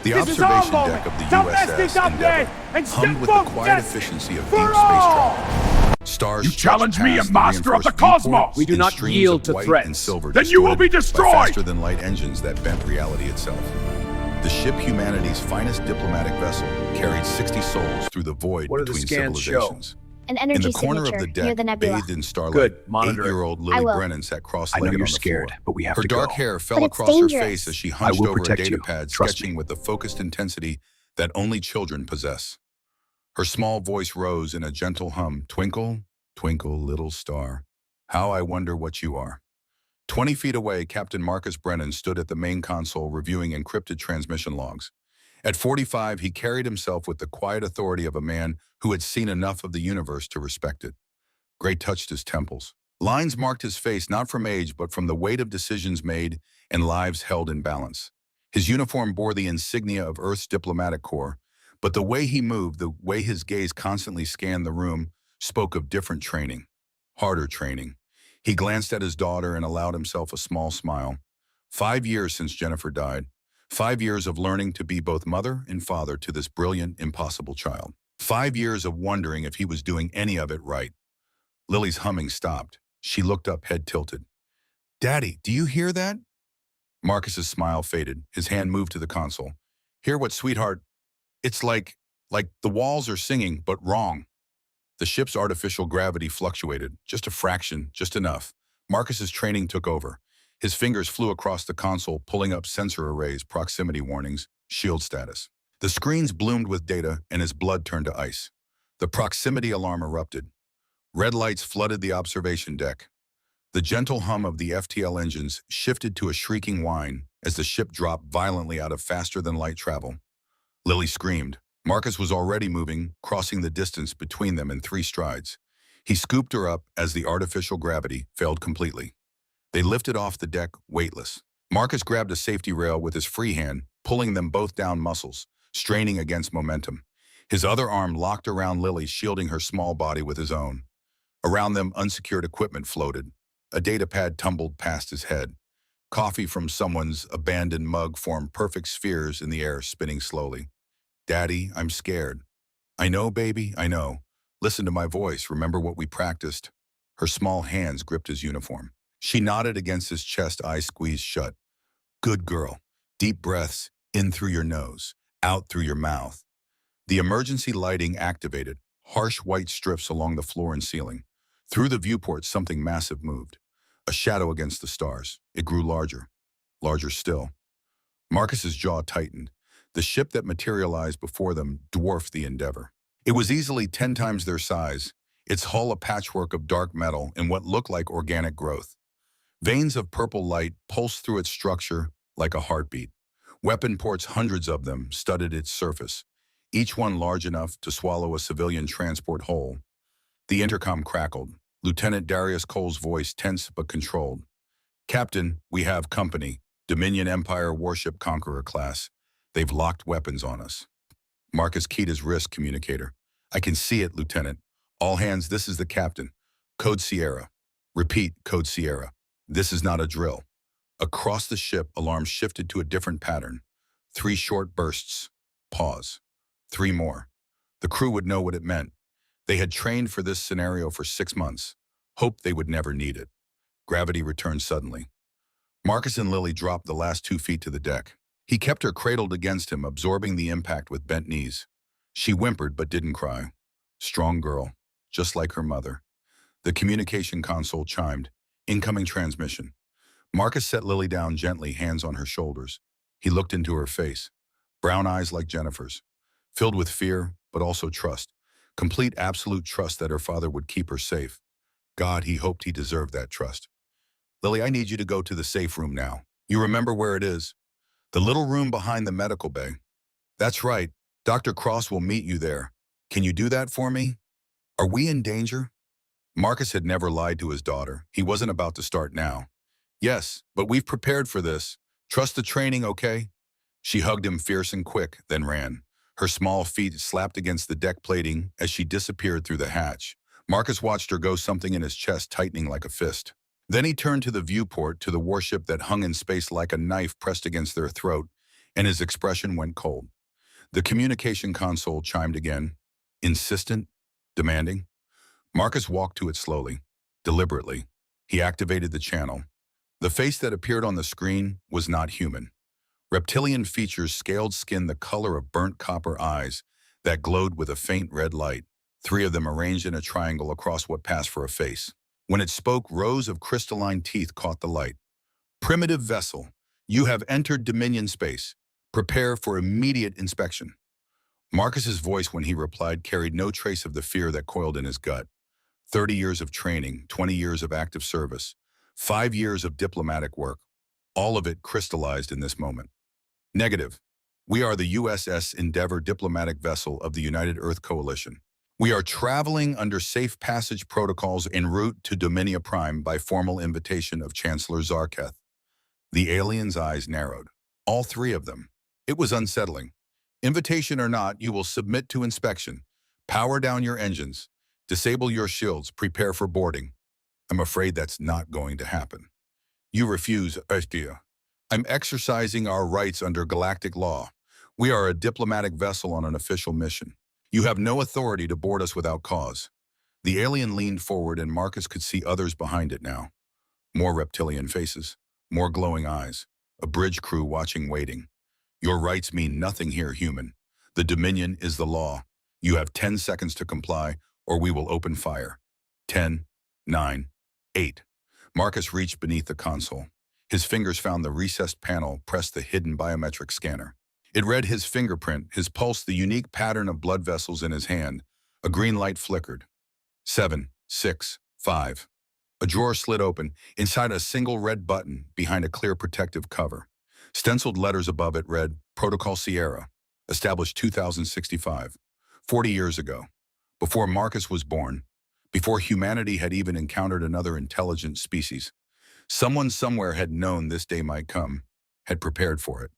The This is our observation moment. deck of the So let's USS get up there Endeavour and hummed with step the up quiet this efficiency of for deep space all. travel. Stars You challenge me, a stretched past the master of the reinforced cosmos. viewports We do in not streams yield of to white threats. and silver, Then you will be distorted by destroyed. faster-than-light engines that bent reality itself. The ship, humanity's finest diplomatic vessel, carried 60 souls through the void What do the between scans civilizations. An In energy the corner signature of the deck, near the nebula. bathed in starlight, Good. Monitor it. 8-year-old I Lily will. Brennan sat I know cross-legged you're on the scared, floor. but we have Her to dark go. hair fell But it's across her dangerous. face as she I hunched will over a protect you. datapad, Trust sketching me. with the focused intensity that only children possess. Her small voice rose in a gentle hum. Twinkle, twinkle, little star, how I wonder what you are. 20 feet away, Captain Marcus Brennan stood at the main console reviewing encrypted transmission logs. At 45, he carried himself with the quiet authority of a man who had seen enough of the universe to respect it. Gray touched his temples. Lines marked his face not from age, but from the weight of decisions made and lives held in balance. His uniform bore the insignia of Earth's diplomatic corps, but the way he moved, the way his gaze constantly scanned the room, spoke of different training, harder training. He glanced at his daughter and allowed himself a small smile. 5 years since Jennifer died. 5 years of learning to be both mother and father to this brilliant, impossible child. 5 years of wondering if he was doing any of it right. Lily's humming stopped. She looked up, head tilted. Daddy, do you hear that? Marcus's smile faded. His hand moved to the console. Hear what, sweetheart? It's like the walls are singing, but wrong. The ship's artificial gravity fluctuated, just a fraction, just enough. Marcus's training took over. His fingers flew across the console, pulling up sensor arrays, proximity warnings, shield status. The screens bloomed with data, and his blood turned to ice. The proximity alarm erupted. Red lights flooded the observation deck. The gentle hum of the FTL engines shifted to a shrieking whine as the ship dropped violently out of faster-than-light travel. Lily screamed. Marcus was already moving, crossing the distance between them in 3 strides. He scooped her up as the artificial gravity failed completely. They lifted off the deck, weightless. Marcus grabbed a safety rail with his free hand, pulling them both down muscles, straining against momentum. His other arm locked around Lily, shielding her small body with his own. Around them, unsecured equipment floated. A datapad tumbled past his head. Coffee from someone's abandoned mug formed perfect spheres in the air, spinning slowly. Daddy, I'm scared. I know, baby, I know. Listen to my voice. Remember what we practiced? Her small hands gripped his uniform. She nodded against his chest, eyes squeezed shut. Good girl. Deep breaths, in through your nose, out through your mouth. The emergency lighting activated, harsh white strips along the floor and ceiling. Through the viewport, something massive moved. A shadow against the stars. It grew larger, larger still. Marcus's jaw tightened. The ship that materialized before them dwarfed the Endeavour. It was easily 10 times their size, its hull a patchwork of dark metal and what looked like organic growth. Veins of purple light pulsed through its structure like a heartbeat. Weapon ports, hundreds of them, studded its surface, each one large enough to swallow a civilian transport whole. The intercom crackled. Lieutenant Darius Cole's voice tense but controlled. Captain, we have company. Dominion Empire Warship Conqueror class. They've locked weapons on us. Marcus keyed his wrist communicator. I can see it, Lieutenant. All hands, this is the captain. Code Sierra. Repeat, Code Sierra. This is not a drill. Across the ship, alarms shifted to a different pattern. 3 short bursts. Pause. 3 more. The crew would know what it meant. They had trained for this scenario for 6 months. Hoped they would never need it. Gravity returned suddenly. Marcus and Lily dropped the last 2 feet to the deck. He kept her cradled against him, absorbing the impact with bent knees. She whimpered but didn't cry. Strong girl, just like her mother. The communication console chimed. Incoming transmission. Marcus set Lily down gently, hands on her shoulders. He looked into her face. Brown eyes like Jennifer's. Filled with fear, but also trust. Complete, absolute trust that her father would keep her safe. God, he hoped he deserved that trust. Lily, I need you to go to the safe room now. You remember where it is? The little room behind the medical bay. That's right. Dr. Cross will meet you there. Can you do that for me? Are we in danger? Marcus had never lied to his daughter. He wasn't about to start now. Yes, but we've prepared for this. Trust the training, okay? She hugged him fierce and quick, then ran. Her small feet slapped against the deck plating as she disappeared through the hatch. Marcus watched her go, something in his chest tightening like a fist. Then he turned to the viewport, to the warship that hung in space like a knife pressed against their throat, and his expression went cold. The communication console chimed again, insistent, demanding. Marcus walked to it slowly, deliberately. He activated the channel. The face that appeared on the screen was not human. Reptilian features, scaled skin, the color of burnt copper, eyes that glowed with a faint red light, three of them arranged in a triangle across what passed for a face. When it spoke, rows of crystalline teeth caught the light. Primitive vessel, you have entered Dominion space. Prepare for immediate inspection. Marcus's voice, when he replied, carried no trace of the fear that coiled in his gut. 30 years of training, 20 years of active service, 5 years of diplomatic work, all of it crystallized in this moment. Negative. We are the USS Endeavour, diplomatic vessel of the United Earth Coalition. We are traveling under safe passage protocols en route to Dominia Prime by formal invitation of Chancellor Zarketh. The alien's eyes narrowed. All three of them. It was unsettling. Invitation or not, you will submit to inspection. Power down your engines. Disable your shields. Prepare for boarding. I'm afraid that's not going to happen. You refuse, Estia. I'm exercising our rights under galactic law. We are a diplomatic vessel on an official mission. You have no authority to board us without cause. The alien leaned forward and Marcus could see others behind it now. More reptilian faces, more glowing eyes, a bridge crew watching, waiting. Your rights mean nothing here, human. The Dominion is the law. You have 10 seconds to comply or we will open fire. 10, 9, 8. Marcus reached beneath the console. His fingers found the recessed panel, pressed the hidden biometric scanner. It read his fingerprint, his pulse, the unique pattern of blood vessels in his hand. A green light flickered. 7, 6, 5. A drawer slid open, inside a single red button, behind a clear protective cover. Stenciled letters above it read, Protocol Sierra, established 2065, 40 years ago, before Marcus was born, before humanity had even encountered another intelligent species. Someone somewhere had known this day might come, had prepared for it.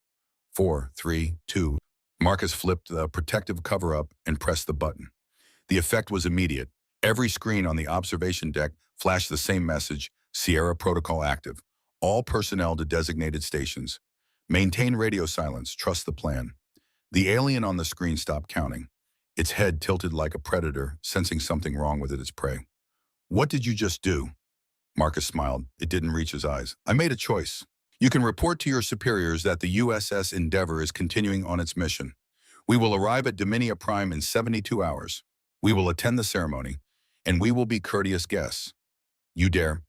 4, 3, 2. Marcus flipped the protective cover up and pressed the button. The effect was immediate. Every screen on the observation deck flashed the same message, Sierra Protocol active. All personnel to designated stations. Maintain radio silence, trust the plan. The alien on the screen stopped counting. Its head tilted like a predator, sensing something wrong with its prey. What did you just do? Marcus smiled. It didn't reach his eyes. I made a choice. You can report to your superiors that the USS Endeavour is continuing on its mission. We will arrive at Dominia Prime in 72 hours. We will attend the ceremony, and we will be courteous guests. You dare.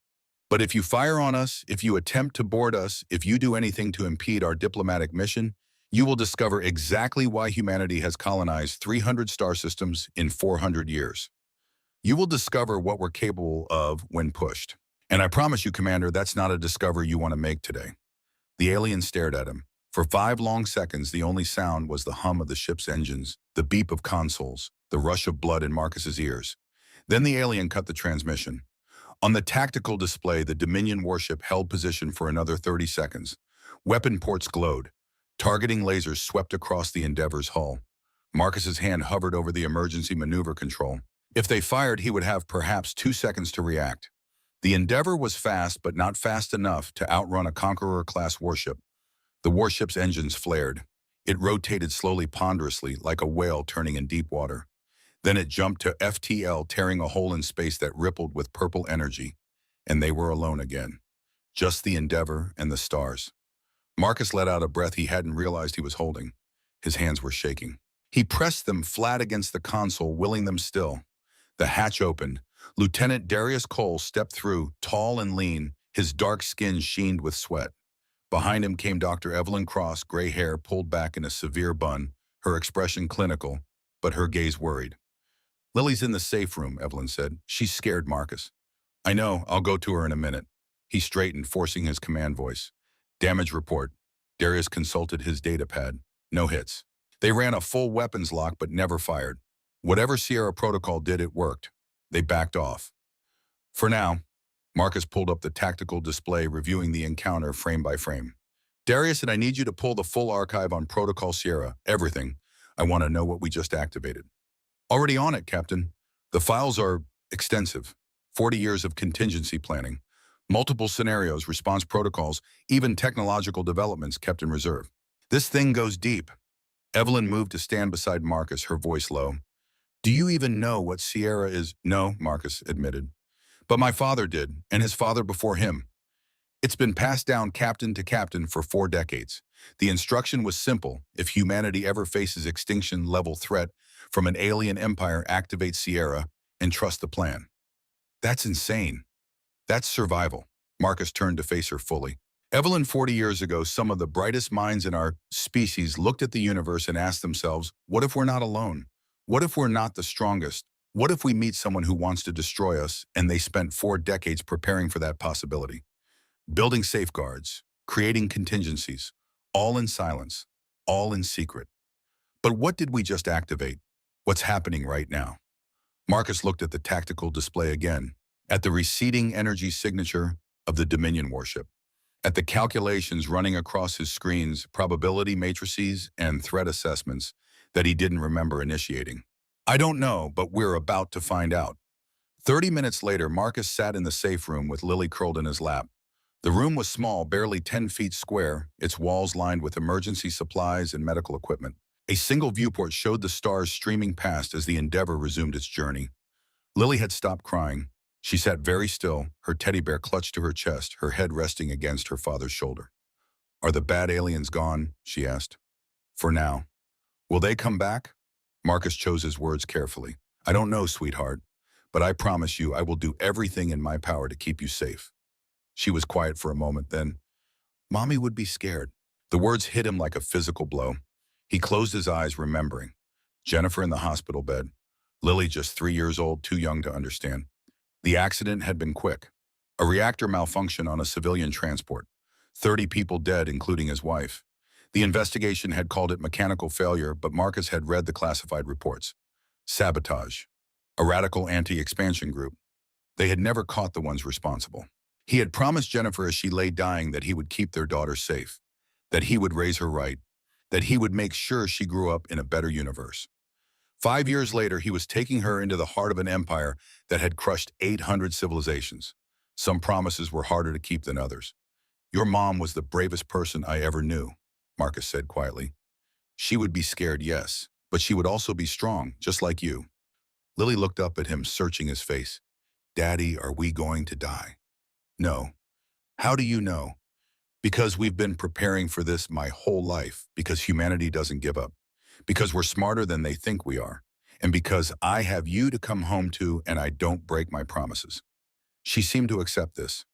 But if you fire on us, if you attempt to board us, if you do anything to impede our diplomatic mission, you will discover exactly why humanity has colonized 300 star systems in 400 years. You will discover what we're capable of when pushed. And I promise you, Commander, that's not a discovery you want to make today. The alien stared at him. For 5 long seconds, the only sound was the hum of the ship's engines, the beep of consoles, the rush of blood in Marcus's ears. Then the alien cut the transmission. On the tactical display, the Dominion warship held position for another 30 seconds. Weapon ports glowed. Targeting lasers swept across the Endeavor's hull. Marcus's hand hovered over the emergency maneuver control. If they fired, he would have perhaps 2 seconds to react. The Endeavour was fast, but not fast enough to outrun a Conqueror-class warship. The warship's engines flared. It rotated slowly, ponderously, like a whale turning in deep water. Then it jumped to FTL, tearing a hole in space that rippled with purple energy. And they were alone again. Just the Endeavour and the stars. Marcus let out a breath he hadn't realized he was holding. His hands were shaking. He pressed them flat against the console, willing them still. The hatch opened. Lieutenant Darius Cole stepped through, tall and lean, his dark skin sheened with sweat. Behind him came Dr. Evelyn Cross, gray hair pulled back in a severe bun, her expression clinical, but her gaze worried. Lily's in the safe room, Evelyn said. She's scared, Marcus. I know, I'll go to her in a minute. He straightened, forcing his command voice. Damage report. Darius consulted his data pad. No hits. They ran a full weapons lock but never fired. Whatever Sierra Protocol did, it worked. They backed off. For now, Marcus pulled up the tactical display, reviewing the encounter frame by frame. Darius said, I need you to pull the full archive on Protocol Sierra, everything. I want to know what we just activated. Already on it, Captain. The files are extensive. 40 years of contingency planning. Multiple scenarios, response protocols, even technological developments kept in reserve. This thing goes deep. Evelyn moved to stand beside Marcus, her voice low. Do you even know what Sierra is? No, Marcus admitted. But my father did, and his father before him. It's been passed down captain to captain for 4 decades. The instruction was simple. If humanity ever faces extinction-level threat from an alien empire, activate Sierra and trust the plan. That's insane. That's survival. Marcus turned to face her fully. Evelyn, 40 years ago, some of the brightest minds in our species looked at the universe and asked themselves, what if we're not alone? What if we're not the strongest? What if we meet someone who wants to destroy us? And they spent 4 decades preparing for that possibility. Building safeguards, creating contingencies, all in silence, all in secret. But what did we just activate? What's happening right now? Marcus looked at the tactical display again, at the receding energy signature of the Dominion warship, at the calculations running across his screens, probability matrices and threat assessments that he didn't remember initiating. I don't know, but we're about to find out. 30 minutes later, Marcus sat in the safe room with Lily curled in his lap. The room was small, barely 10 feet square, its walls lined with emergency supplies and medical equipment. A single viewport showed the stars streaming past as the Endeavour resumed its journey. Lily had stopped crying. She sat very still, her teddy bear clutched to her chest, her head resting against her father's shoulder. Are the bad aliens gone? She asked. For now. Will they come back? Marcus chose his words carefully. I don't know, sweetheart, but I promise you I will do everything in my power to keep you safe. She was quiet for a moment, then, Mommy would be scared. The words hit him like a physical blow. He closed his eyes, remembering. Jennifer in the hospital bed. Lily just 3 years old, too young to understand. The accident had been quick. A reactor malfunction on a civilian transport. 30 people dead, including his wife. The investigation had called it mechanical failure, but Marcus had read the classified reports. Sabotage. A radical anti-expansion group. They had never caught the ones responsible. He had promised Jennifer as she lay dying that he would keep their daughter safe, that he would raise her right, that he would make sure she grew up in a better universe. 5 years later, he was taking her into the heart of an empire that had crushed 800 civilizations. Some promises were harder to keep than others. Your mom was the bravest person I ever knew, Marcus said quietly. She would be scared, yes, but she would also be strong, just like you. Lily looked up at him, searching his face. Daddy, are we going to die? No. How do you know? Because we've been preparing for this my whole life, because humanity doesn't give up, because we're smarter than they think we are, and because I have you to come home to and I don't break my promises. She seemed to accept this.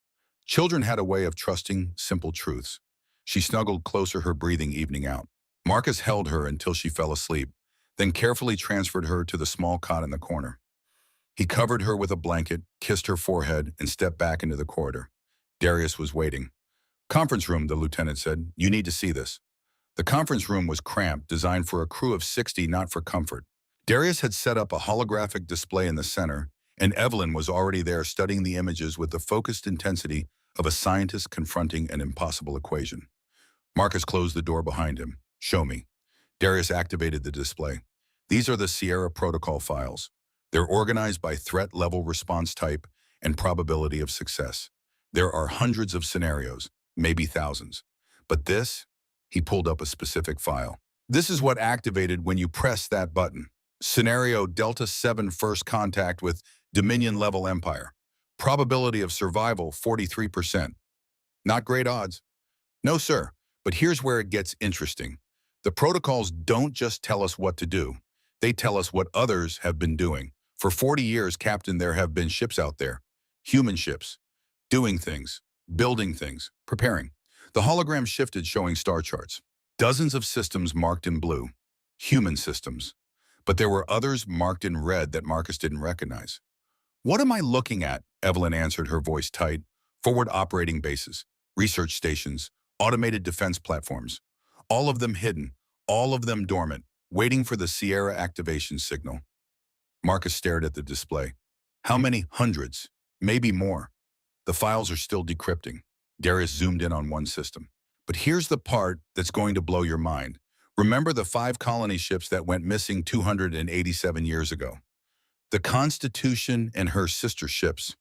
Children had a way of trusting simple truths. She snuggled closer, her breathing evening out. Marcus held her until she fell asleep, then carefully transferred her to the small cot in the corner. He covered her with a blanket, kissed her forehead, and stepped back into the corridor. Darius was waiting. Conference room, the lieutenant said. You need to see this. The conference room was cramped, designed for a crew of 60, not for comfort. Darius had set up a holographic display in the center, and Evelyn was already there studying the images with the focused intensity of a scientist confronting an impossible equation. Marcus closed the door behind him. Show me. Darius activated the display. These are the Sierra protocol files. They're organized by threat level, response type, and probability of success. There are hundreds of scenarios, maybe thousands. But this, he pulled up a specific file. This is what activated when you press that button. Scenario Delta 7 first contact with Dominion level empire. Probability of survival 43%. Not great odds. No, sir, but here's where it gets interesting. The protocols don't just tell us what to do. They tell us what others have been doing. For 40 years, Captain, there have been ships out there. Human ships. Doing things. Building things. Preparing. The hologram shifted, showing star charts. Dozens of systems marked in blue. Human systems. But there were others marked in red that Marcus didn't recognize. What am I looking at? Evelyn answered, her voice tight. Forward operating bases. Research stations. Automated defense platforms. All of them hidden. All of them dormant. Waiting for the Sierra activation signal. Marcus stared at the display. How many? Hundreds. Maybe more. The files are still decrypting. Darius zoomed in on one system. But here's the part that's going to blow your mind. Remember the 5 colony ships that went missing 287 years ago? The Constitution and her sister ships.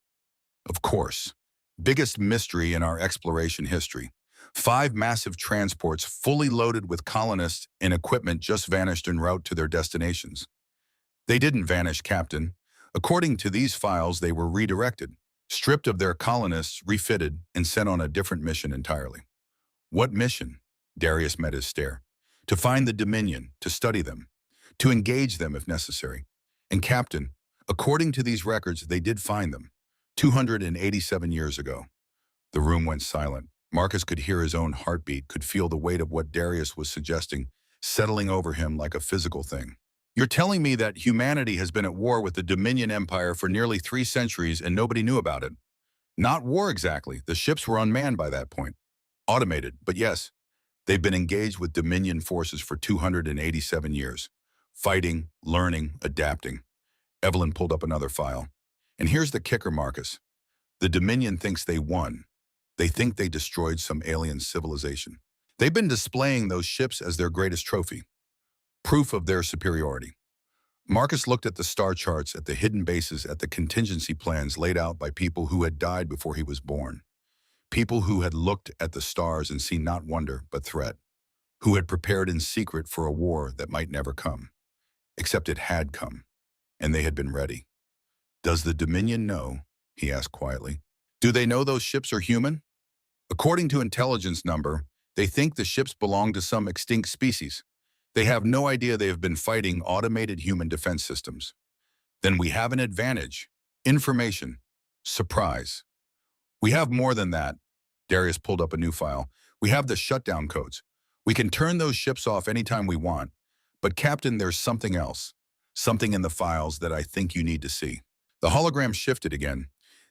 Of course. Biggest mystery in our exploration history. 5 massive transports fully loaded with colonists and equipment just vanished en route to their destinations. They didn't vanish, Captain. According to these files, they were redirected, stripped of their colonists, refitted, and sent on a different mission entirely. What mission? Darius met his stare. To find the Dominion, to study them, to engage them if necessary. And Captain, according to these records, they did find them, 287 years ago. The room went silent. Marcus could hear his own heartbeat, could feel the weight of what Darius was suggesting, settling over him like a physical thing. You're telling me that humanity has been at war with the Dominion Empire for nearly 3 centuries and nobody knew about it? Not war exactly. The ships were unmanned by that point. Automated, but yes, they've been engaged with Dominion forces for 287 years. Fighting, learning, adapting. Evelyn pulled up another file. And here's the kicker, Marcus. The Dominion thinks they won. They think they destroyed some alien civilization. They've been displaying those ships as their greatest trophy. Proof of their superiority. Marcus looked at the star charts, at the hidden bases, at the contingency plans laid out by people who had died before he was born. People who had looked at the stars and seen not wonder, but threat. Who had prepared in secret for a war that might never come. Except it had come, and they had been ready. Does the Dominion know? He asked quietly. Do they know those ships are human? According to intelligence number, they think the ships belong to some extinct species. They have no idea they have been fighting automated human defense systems. Then we have an advantage. Information. Surprise. We have more than that. Darius pulled up a new file. We have the shutdown codes. We can turn those ships off anytime we want. But Captain, there's something else. Something in the files that I think you need to see. The hologram shifted again.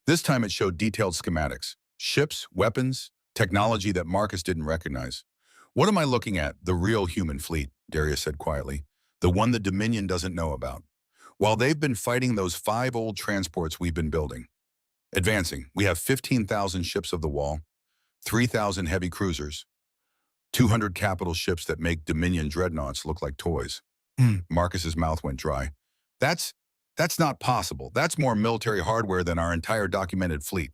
This time it showed detailed schematics. Ships, weapons, technology that Marcus didn't recognize. What am I looking at? The real human fleet, Darius said quietly. The one the Dominion doesn't know about. While they've been fighting those 5 old transports we've been building. Advancing, we have 15,000 ships of the wall, 3,000 heavy cruisers, 200 capital ships that make Dominion dreadnoughts look like toys. Marcus's mouth went dry. That's not possible. That's more military hardware than our entire documented fleet.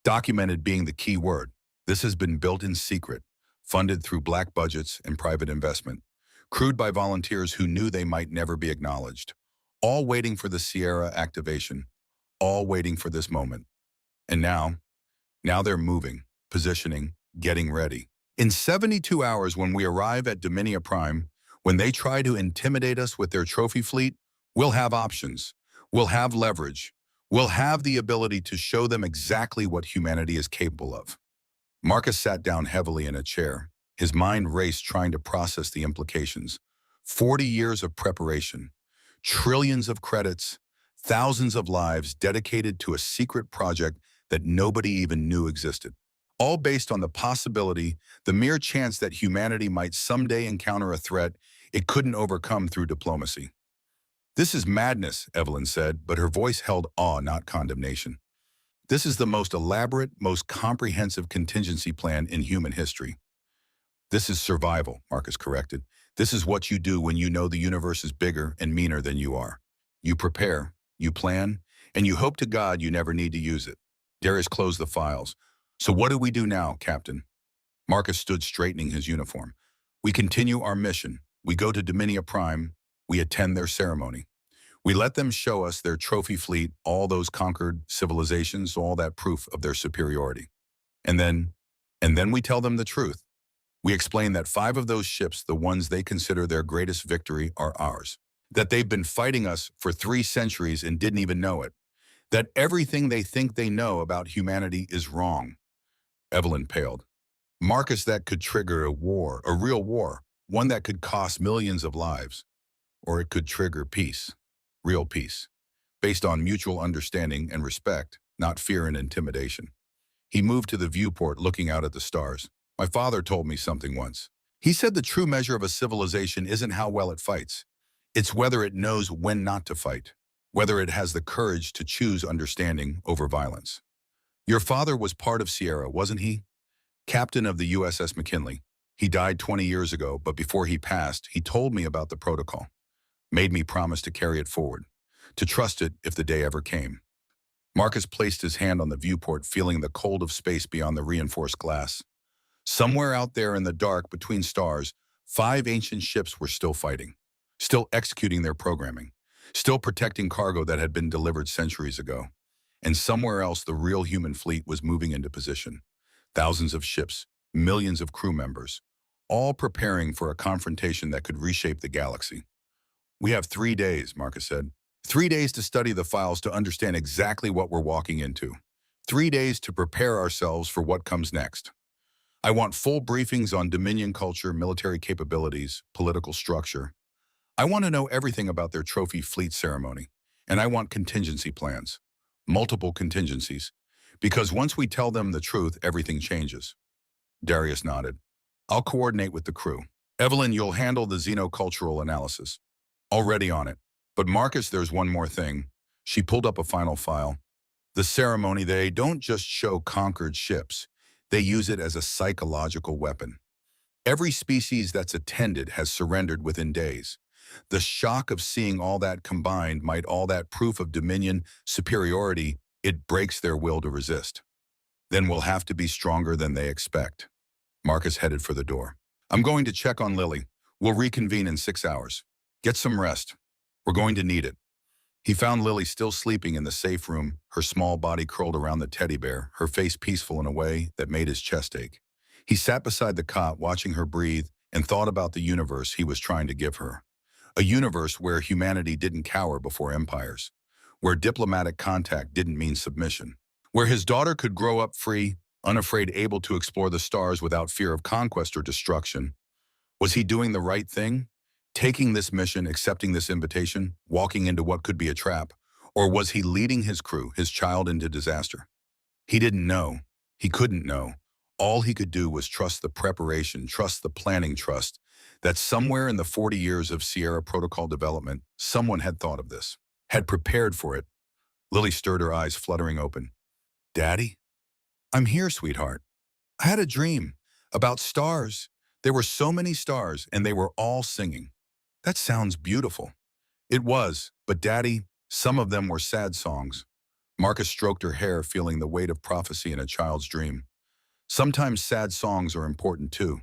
Documented being the key word. This has been built in secret, funded through black budgets and private investment, crewed by volunteers who knew they might never be acknowledged, all waiting for the Sierra activation, all waiting for this moment. And now they're moving, positioning, getting ready. In 72 hours when we arrive at Dominia Prime, when they try to intimidate us with their trophy fleet, we'll have options. We'll have leverage. We'll have the ability to show them exactly what humanity is capable of. Marcus sat down heavily in a chair. His mind raced trying to process the implications. 40 years of preparation, trillions of credits, thousands of lives dedicated to a secret project that nobody even knew existed. All based on the possibility, the mere chance that humanity might someday encounter a threat it couldn't overcome through diplomacy. This is madness, Evelyn said, but her voice held awe, not condemnation. This is the most elaborate, most comprehensive contingency plan in human history. This is survival, Marcus corrected. This is what you do when you know the universe is bigger and meaner than you are. You prepare, you plan, and you hope to God you never need to use it. Darius closed the files. So what do we do now, Captain? Marcus stood straightening his uniform. We continue our mission. We go to Dominia Prime. We attend their ceremony. We let them show us their trophy fleet, all those conquered civilizations, all that proof of their superiority. And then we tell them the truth. We explain that 5 of those ships, the ones they consider their greatest victory, are ours. That they've been fighting us for 3 centuries and didn't even know it. That everything they think they know about humanity is wrong. Evelyn paled. Marcus, that could trigger a war, a real war, one that could cost millions of lives. Or it could trigger peace, real peace, based on mutual understanding and respect, not fear and intimidation. He moved to the viewport looking out at the stars. My father told me something once. He said the true measure of a civilization isn't how well it fights. It's whether it knows when not to fight, whether it has the courage to choose understanding over violence. Your father was part of Sierra, wasn't he? Captain of the USS McKinley. He died 20 years ago, but before he passed, he told me about the protocol. Made me promise to carry it forward, to trust it if the day ever came. Marcus placed his hand on the viewport, feeling the cold of space beyond the reinforced glass. Somewhere out there in the dark between stars, 5 ancient ships were still fighting, still executing their programming, still protecting cargo that had been delivered centuries ago. And somewhere else, the real human fleet was moving into position. Thousands of ships, millions of crew members, all preparing for a confrontation that could reshape the galaxy. "We have 3 days," Marcus said. 3 days to study the files to understand exactly what we're walking into. 3 days to prepare ourselves for what comes next. I want full briefings on Dominion culture, military capabilities, political structure. I want to know everything about their trophy fleet ceremony. And I want contingency plans. Multiple contingencies. Because once we tell them the truth, everything changes." Darius nodded. "I'll coordinate with the crew. Evelyn, you'll handle the xenocultural analysis." "Already on it. But Marcus, there's one more thing." She pulled up a final file. "The ceremony, they don't just show conquered ships. They use it as a psychological weapon. Every species that's attended has surrendered within days. The shock of seeing all that combined, might all that proof of dominion, superiority, it breaks their will to resist. Then we'll have to be stronger than they expect." Marcus headed for the door. "I'm going to check on Lily. We'll reconvene in 6 hours. Get some rest. We're going to need it." He found Lily still sleeping in the safe room, her small body curled around the teddy bear, her face peaceful in a way that made his chest ache. He sat beside the cot, watching her breathe, and thought about the universe he was trying to give her. A universe where humanity didn't cower before empires, where diplomatic contact didn't mean submission, where his daughter could grow up free, unafraid, able to explore the stars without fear of conquest or destruction. Was he doing the right thing? Taking this mission, accepting this invitation, walking into what could be a trap? Or was he leading his crew, his child, into disaster? He didn't know. He couldn't know. All he could do was trust the preparation, trust the planning, trust that somewhere in the 40 years of Sierra Protocol development, someone had thought of this, had prepared for it. Lily stirred, her eyes fluttering open. "Daddy?" "I'm here, sweetheart. I had a dream about stars. There were so many stars, and they were all singing." "That sounds beautiful." "It was, but Daddy, some of them were sad songs." Marcus stroked her hair, feeling the weight of prophecy in a child's dream. "Sometimes sad songs are important too.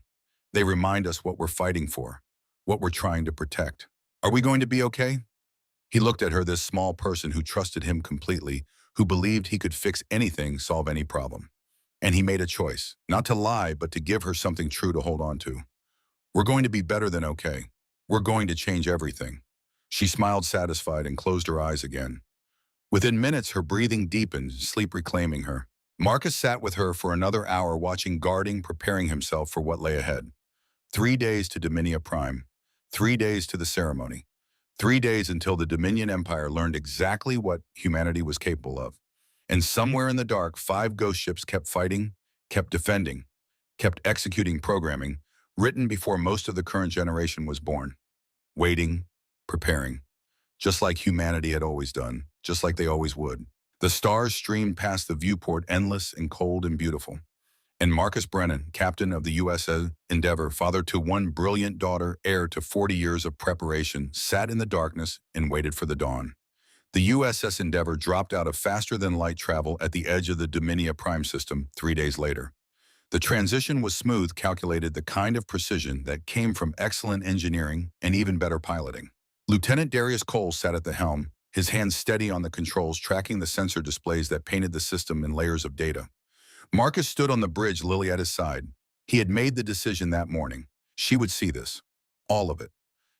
They remind us what we're fighting for, what we're trying to protect. Are we going to be okay?" He looked at her, this small person who trusted him completely, who believed he could fix anything, solve any problem. And he made a choice, not to lie, but to give her something true to hold on to. "We're going to be better than okay. We're going to change everything." She smiled, satisfied, and closed her eyes again. Within minutes, her breathing deepened, sleep reclaiming her. Marcus sat with her for another hour, watching, guarding, preparing himself for what lay ahead. 3 days to Dominia Prime. 3 days to the ceremony. 3 days until the Dominion Empire learned exactly what humanity was capable of. And somewhere in the dark, 5 ghost ships kept fighting, kept defending, kept executing programming, written before most of the current generation was born. Waiting, preparing. Just like humanity had always done, just like they always would. The stars streamed past the viewport, endless and cold and beautiful. And Marcus Brennan, captain of the USS Endeavor, father to 1 brilliant daughter, heir to 40 years of preparation, sat in the darkness and waited for the dawn. The USS Endeavor dropped out of faster-than-light travel at the edge of the Dominia Prime system 3 days later. The transition was smooth, calculated, the kind of precision that came from excellent engineering and even better piloting. Lieutenant Darius Cole sat at the helm, his hands steady on the controls, tracking the sensor displays that painted the system in layers of data. Marcus stood on the bridge, Lily at his side. He had made the decision that morning. She would see this. All of it.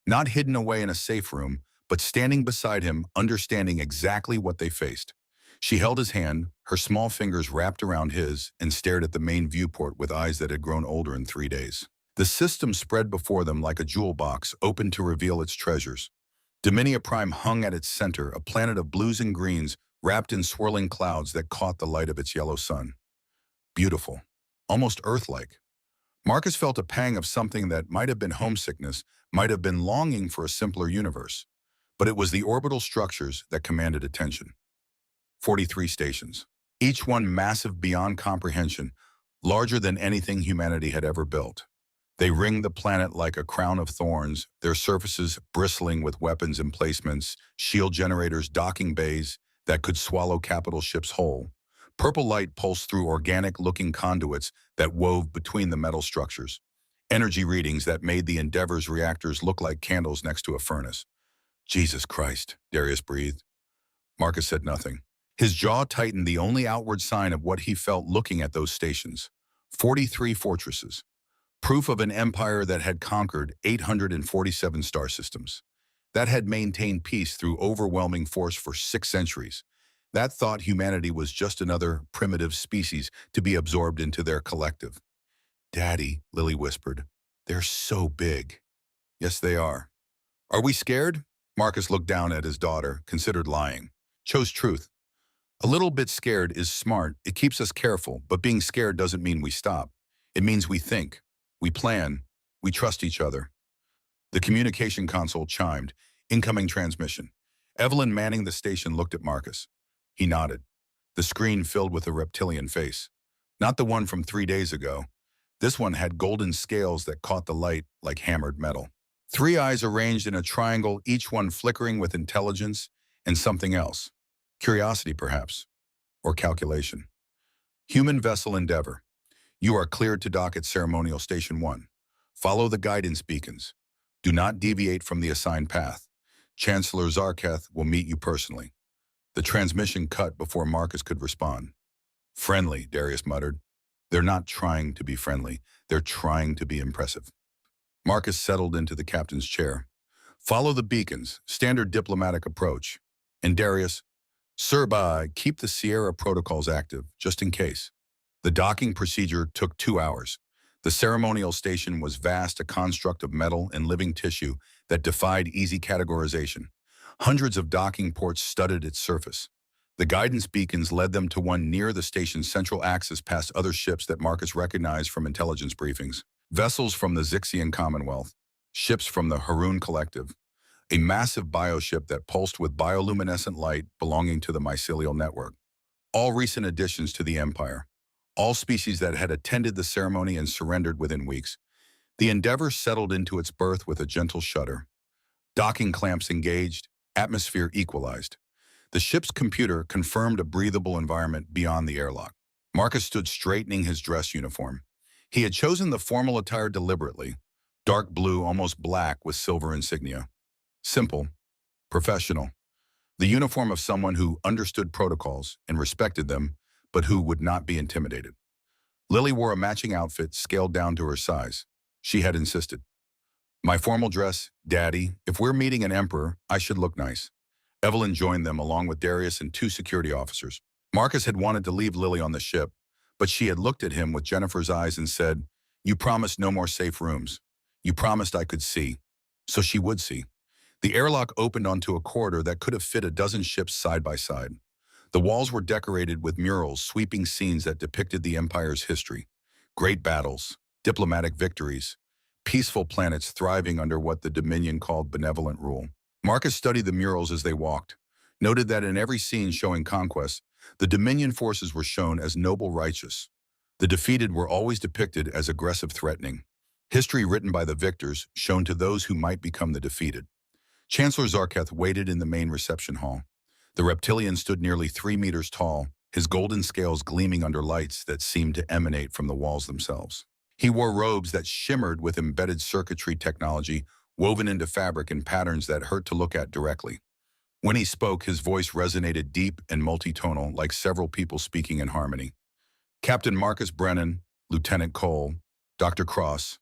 Not hidden away in a safe room, but standing beside him, understanding exactly what they faced. She held his hand, her small fingers wrapped around his, and stared at the main viewport with eyes that had grown older in 3 days. The system spread before them like a jewel box, open to reveal its treasures. Dominia Prime hung at its center, a planet of blues and greens, wrapped in swirling clouds that caught the light of its yellow sun. Beautiful. Almost Earth-like. Marcus felt a pang of something that might have been homesickness, might have been longing for a simpler universe. But it was the orbital structures that commanded attention. 43 stations. Each one massive beyond comprehension, larger than anything humanity had ever built. They ringed the planet like a crown of thorns, their surfaces bristling with weapons emplacements, shield generators, docking bays that could swallow capital ships whole. Purple light pulsed through organic-looking conduits that wove between the metal structures. Energy readings that made the Endeavor's reactors look like candles next to a furnace. Jesus Christ, Darius breathed. Marcus said nothing. His jaw tightened, the only outward sign of what he felt looking at those stations. 43 fortresses. Proof of an empire that had conquered 847 star systems. That had maintained peace through overwhelming force for 6 centuries. That thought humanity was just another primitive species to be absorbed into their collective. Daddy, Lily whispered, they're so big. Yes, they are. Are we scared? Marcus looked down at his daughter, considered lying. Chose truth. A little bit scared is smart. It keeps us careful, but being scared doesn't mean we stop. It means we think, we plan, we trust each other. The communication console chimed. Incoming transmission. Evelyn, manning the station, looked at Marcus. He nodded. The screen filled with a reptilian face. Not the one from 3 days ago. This one had golden scales that caught the light like hammered metal. 3 eyes arranged in a triangle, each one flickering with intelligence and something else. Curiosity, perhaps. Or calculation. Human vessel Endeavor. You are cleared to dock at Ceremonial Station 1. Follow the guidance beacons. Do not deviate from the assigned path. Chancellor Zarketh will meet you personally. The transmission cut before Marcus could respond. Friendly, Darius muttered. They're not trying to be friendly. They're trying to be impressive. Marcus settled into the captain's chair. Follow the beacons, standard diplomatic approach. And Darius, Sir, keep the Sierra protocols active, just in case. The docking procedure took 2 hours. The ceremonial station was vast, a construct of metal and living tissue that defied easy categorization. Hundreds of docking ports studded its surface. The guidance beacons led them to one near the station's central axis past other ships that Marcus recognized from intelligence briefings. Vessels from the Zixian Commonwealth, ships from the Haroon Collective, a massive bioship that pulsed with bioluminescent light belonging to the mycelial network. All recent additions to the Empire. All species that had attended the ceremony and surrendered within weeks. The Endeavor settled into its berth with a gentle shudder. Docking clamps engaged, atmosphere equalized. The ship's computer confirmed a breathable environment beyond the airlock. Marcus stood straightening his dress uniform. He had chosen the formal attire deliberately, dark blue, almost black, with silver insignia. Simple, professional. The uniform of someone who understood protocols and respected them, but who would not be intimidated. Lily wore a matching outfit scaled down to her size. She had insisted. My formal dress, Daddy, if we're meeting an emperor, I should look nice. Evelyn joined them along with Darius and 2 security officers. Marcus had wanted to leave Lily on the ship, but she had looked at him with Jennifer's eyes and said, you promised no more safe rooms. You promised I could see. So she would see. The airlock opened onto a corridor that could have fit a dozen ships side by side. The walls were decorated with murals sweeping scenes that depicted the Empire's history. Great battles, diplomatic victories, peaceful planets thriving under what the Dominion called benevolent rule. Marcus studied the murals as they walked, noted that in every scene showing conquest, the Dominion forces were shown as noble righteous. The defeated were always depicted as aggressive threatening. History written by the victors shown to those who might become the defeated. Chancellor Zarketh waited in the main reception hall. The reptilian stood nearly 3 meters tall, his golden scales gleaming under lights that seemed to emanate from the walls themselves. He wore robes that shimmered with embedded circuitry technology woven into fabric in patterns that hurt to look at directly. When he spoke, his voice resonated deep and multitonal, like several people speaking in harmony. Captain Marcus Brennan, Lieutenant Cole, Dr. Cross.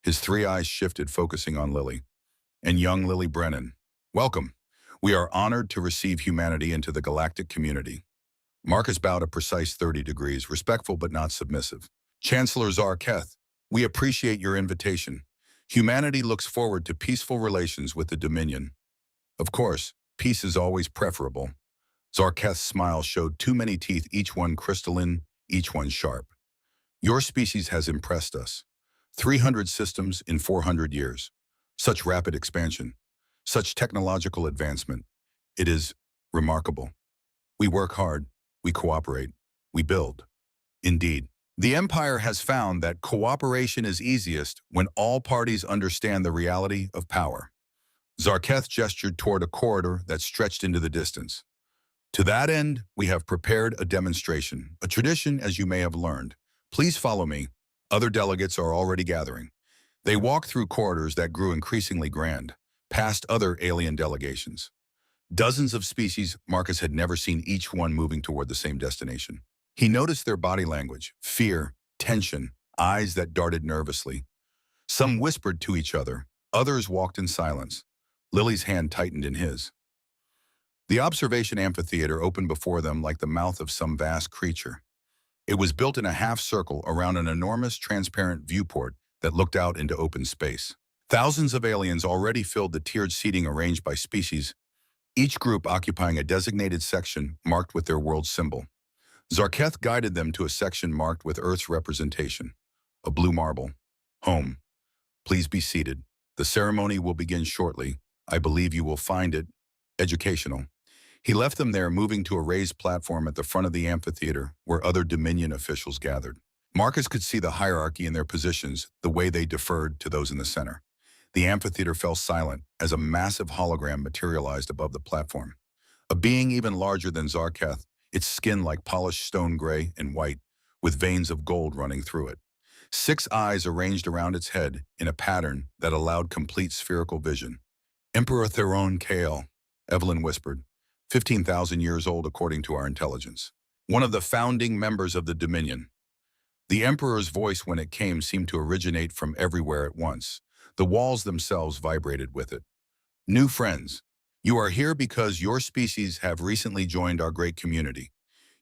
His 3 eyes shifted, focusing on Lily. And young Lily Brennan. Welcome. We are honored to receive humanity into the galactic community. Marcus bowed a precise 30 degrees, respectful but not submissive. Chancellor Zarketh, we appreciate your invitation. Humanity looks forward to peaceful relations with the Dominion. Of course, peace is always preferable. Zarketh's smile showed too many teeth, each one crystalline, each one sharp. Your species has impressed us. 300 systems in 400 years. Such rapid expansion. Such technological advancement. It is remarkable. We work hard, we cooperate, we build. Indeed, the Empire has found that cooperation is easiest when all parties understand the reality of power. Zarketh gestured toward a corridor that stretched into the distance. To that end, we have prepared a demonstration, a tradition as you may have learned. Please follow me. Other delegates are already gathering. They walked through corridors that grew increasingly grand, past other alien delegations. Dozens of species Marcus had never seen, each one moving toward the same destination. He noticed their body language, fear, tension, eyes that darted nervously. Some whispered to each other, others walked in silence. Lily's hand tightened in his. The observation amphitheater opened before them like the mouth of some vast creature. It was built in a half circle around an enormous transparent viewport that looked out into open space. Thousands of aliens already filled the tiered seating arranged by species, each group occupying a designated section marked with their world symbol. Zarketh guided them to a section marked with Earth's representation, a blue marble. Home. Please be seated. The ceremony will begin shortly. I believe you will find it educational. He left them there, moving to a raised platform at the front of the amphitheater where other Dominion officials gathered. Marcus could see the hierarchy in their positions, the way they deferred to those in the center. The amphitheater fell silent as a massive hologram materialized above the platform. A being even larger than Zarketh, its skin like polished stone gray and white, with veins of gold running through it. 6 eyes arranged around its head in a pattern that allowed complete spherical vision. Emperor Theron Kael, Evelyn whispered, 15,000 years old according to our intelligence. One of the founding members of the Dominion. The Emperor's voice, when it came, seemed to originate from everywhere at once. The walls themselves vibrated with it. New friends, you are here because your species have recently joined our great community.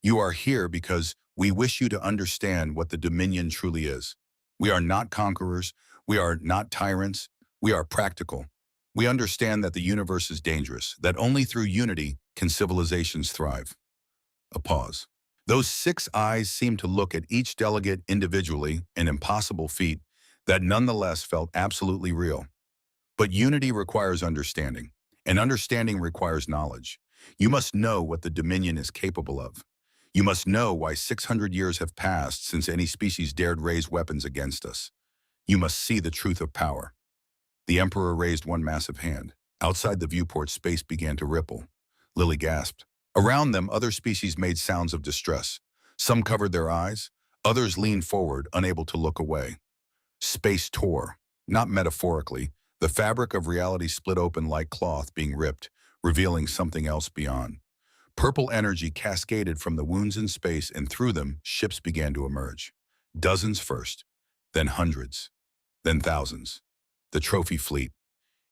You are here because we wish you to understand what the Dominion truly is. We are not conquerors. We are not tyrants. We are practical. We understand that the universe is dangerous, that only through unity can civilizations thrive. A pause. Those 6 eyes seemed to look at each delegate individually, an impossible feat that nonetheless felt absolutely real. But unity requires understanding, and understanding requires knowledge. You must know what the Dominion is capable of. You must know why 600 years have passed since any species dared raise weapons against us. You must see the truth of power. The Emperor raised one massive hand. Outside the viewport, space began to ripple. Lily gasped. Around them, other species made sounds of distress. Some covered their eyes. Others leaned forward, unable to look away. Space tore. Not metaphorically. The fabric of reality split open like cloth being ripped, revealing something else beyond. Purple energy cascaded from the wounds in space, and through them, ships began to emerge. Dozens first, then hundreds, then thousands. The trophy fleet.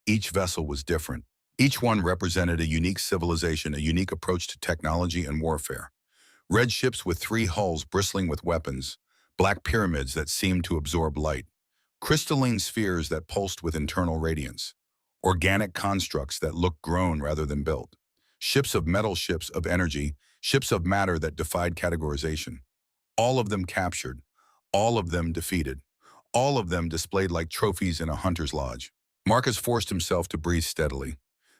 Each vessel was different. Each one represented a unique civilization, a unique approach to technology and warfare. Red ships with 3 hulls bristling with weapons, black pyramids that seemed to absorb light, crystalline spheres that pulsed with internal radiance, organic constructs that looked grown rather than built, ships of metal, ships of energy, ships of matter that defied categorization. All of them captured, all of them defeated, all of them displayed like trophies in a hunter's lodge. Marcus forced himself to breathe steadily.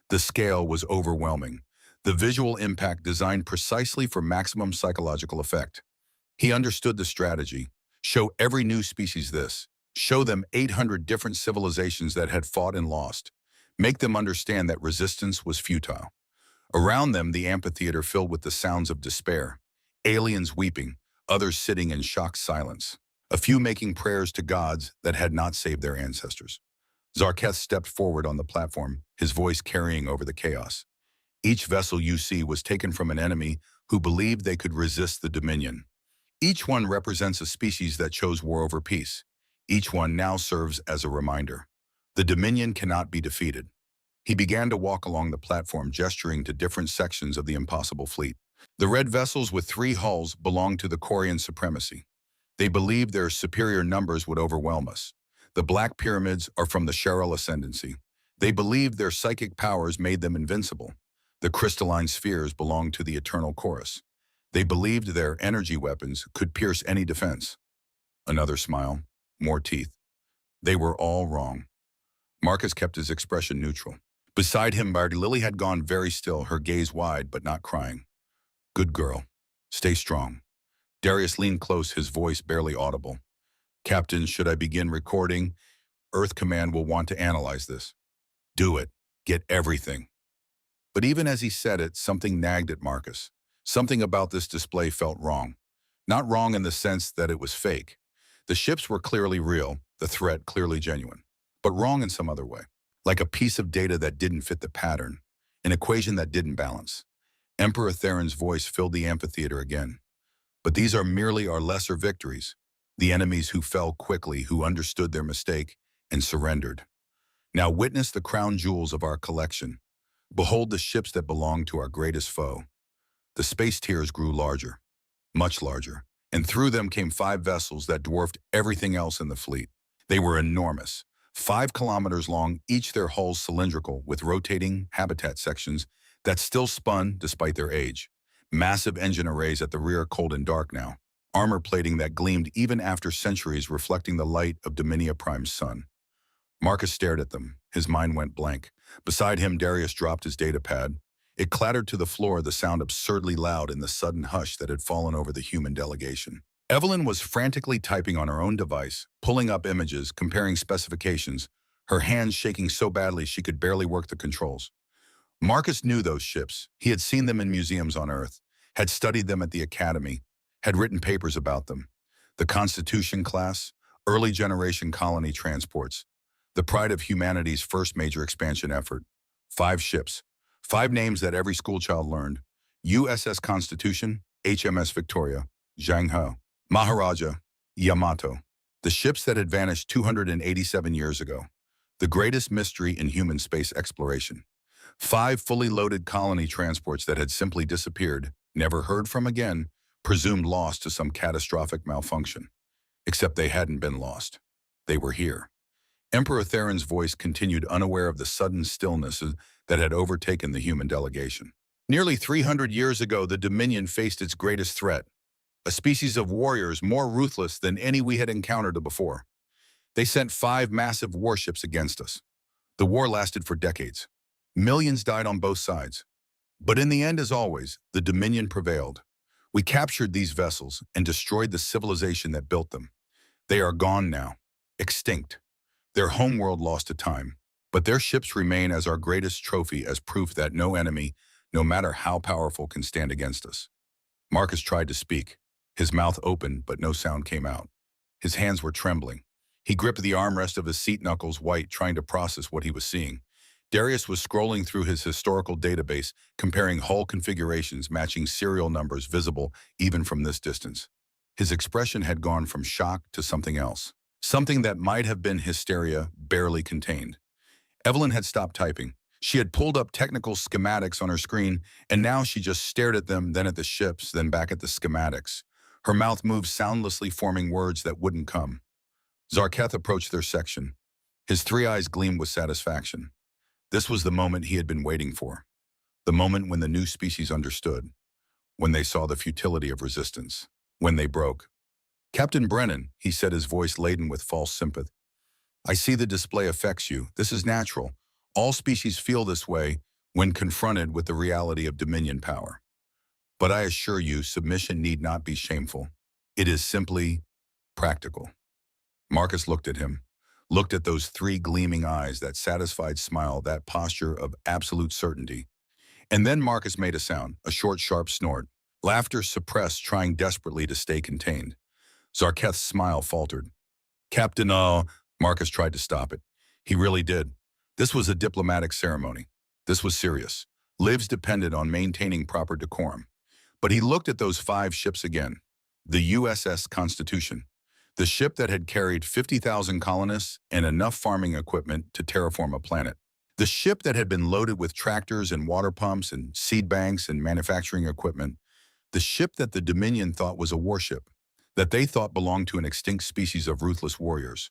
The scale was overwhelming, the visual impact designed precisely for maximum psychological effect. He understood the strategy. Show every new species this. Show them 800 different civilizations that had fought and lost. Make them understand that resistance was futile. Around them, the amphitheater filled with the sounds of despair. Aliens weeping, others sitting in shocked silence. A few making prayers to gods that had not saved their ancestors. Zarketh stepped forward on the platform, his voice carrying over the chaos. Each vessel you see was taken from an enemy who believed they could resist the Dominion. Each one represents a species that chose war over peace. Each one now serves as a reminder. The Dominion cannot be defeated. He began to walk along the platform, gesturing to different sections of the impossible fleet. The red vessels with 3 hulls belonged to the Corian supremacy. They believed their superior numbers would overwhelm us. The black pyramids are from the Cheryl ascendancy. They believed their psychic powers made them invincible. The crystalline spheres belonged to the eternal chorus. They believed their energy weapons could pierce any defense. Another smile, more teeth. They were all wrong. Marcus kept his expression neutral. Beside him, Lily had gone very still, her gaze wide but not crying. Good girl. Stay strong. Darius leaned close, his voice barely audible. Captain, should I begin recording? Earth Command will want to analyze this. Do it. Get everything. But even as he said it, something nagged at Marcus. Something about this display felt wrong. Not wrong in the sense that it was fake. The ships were clearly real, the threat clearly genuine, but wrong in some other way. Like a piece of data that didn't fit the pattern, an equation that didn't balance. Emperor Theron's voice filled the amphitheater again. But these are merely our lesser victories, the enemies who fell quickly, who understood their mistake and surrendered. Now witness the crown jewels of our collection. Behold the ships that belong to our greatest foe. The space tiers grew larger, much larger, and through them came 5 vessels that dwarfed everything else in the fleet. They were enormous, 5 kilometers long, each their hulls cylindrical with rotating habitat sections that still spun despite their age. Massive engine arrays at the rear, cold and dark now. Armor plating that gleamed even after centuries, reflecting the light of Dominia Prime's sun. Marcus stared at them. His mind went blank. Beside him, Darius dropped his datapad. It clattered to the floor, the sound absurdly loud in the sudden hush that had fallen over the human delegation. Evelyn was frantically typing on her own device, pulling up images, comparing specifications, her hands shaking so badly she could barely work the controls. Marcus knew those ships. He had seen them in museums on Earth, had studied them at the Academy, had written papers about them. The Constitution class, early generation colony transports, the pride of humanity's first major expansion effort. 5 ships, 5 names that every schoolchild learned. USS Constitution, HMS Victoria, Zhang He, Maharaja, Yamato. The ships that had vanished 287 years ago. The greatest mystery in human space exploration. 5 fully loaded colony transports that had simply disappeared, never heard from again, presumed lost to some catastrophic malfunction. Except they hadn't been lost. They were here. Emperor Theron's voice continued, unaware of the sudden stillness that had overtaken the human delegation. Nearly 300 years ago, the Dominion faced its greatest threat, a species of warriors more ruthless than any we had encountered before. They sent 5 massive warships against us. The war lasted for decades. Millions died on both sides. But in the end, as always, the Dominion prevailed. We captured these vessels and destroyed the civilization that built them. They are gone now, extinct. Their homeworld lost to time, but their ships remain as our greatest trophy, as proof that no enemy, no matter how powerful, can stand against us. Marcus tried to speak. His mouth opened, but no sound came out. His hands were trembling. He gripped the armrest of his seat, knuckles white, trying to process what he was seeing. Darius was scrolling through his historical database, comparing hull configurations, matching serial numbers visible even from this distance. His expression had gone from shock to something else. Something that might have been hysteria, barely contained. Evelyn had stopped typing. She had pulled up technical schematics on her screen, and now she just stared at them, then at the ships, then back at the schematics. Her mouth moved soundlessly, forming words that wouldn't come. Zarketh approached their section. His 3 eyes gleamed with satisfaction. This was the moment he had been waiting for. The moment when the new species understood. When they saw the futility of resistance. When they broke. "Captain Brennan," he said, his voice laden with false sympathy. "I see the display affects you. This is natural. All species feel this way when confronted with the reality of Dominion power. But I assure you, submission need not be shameful. It is simply practical." Marcus looked at him, looked at those 3 gleaming eyes, that satisfied smile, that posture of absolute certainty. And then Marcus made a sound, a short, sharp snort. Laughter suppressed, trying desperately to stay contained. Zarketh's smile faltered. "Captain, Marcus tried to stop it. He really did. This was a diplomatic ceremony. This was serious. Lives depended on maintaining proper decorum. But he looked at those 5 ships again. The USS Constitution. The ship that had carried 50,000 colonists and enough farming equipment to terraform a planet. The ship that had been loaded with tractors and water pumps and seed banks and manufacturing equipment. The ship that the Dominion thought was a warship, that they thought belonged to an extinct species of ruthless warriors.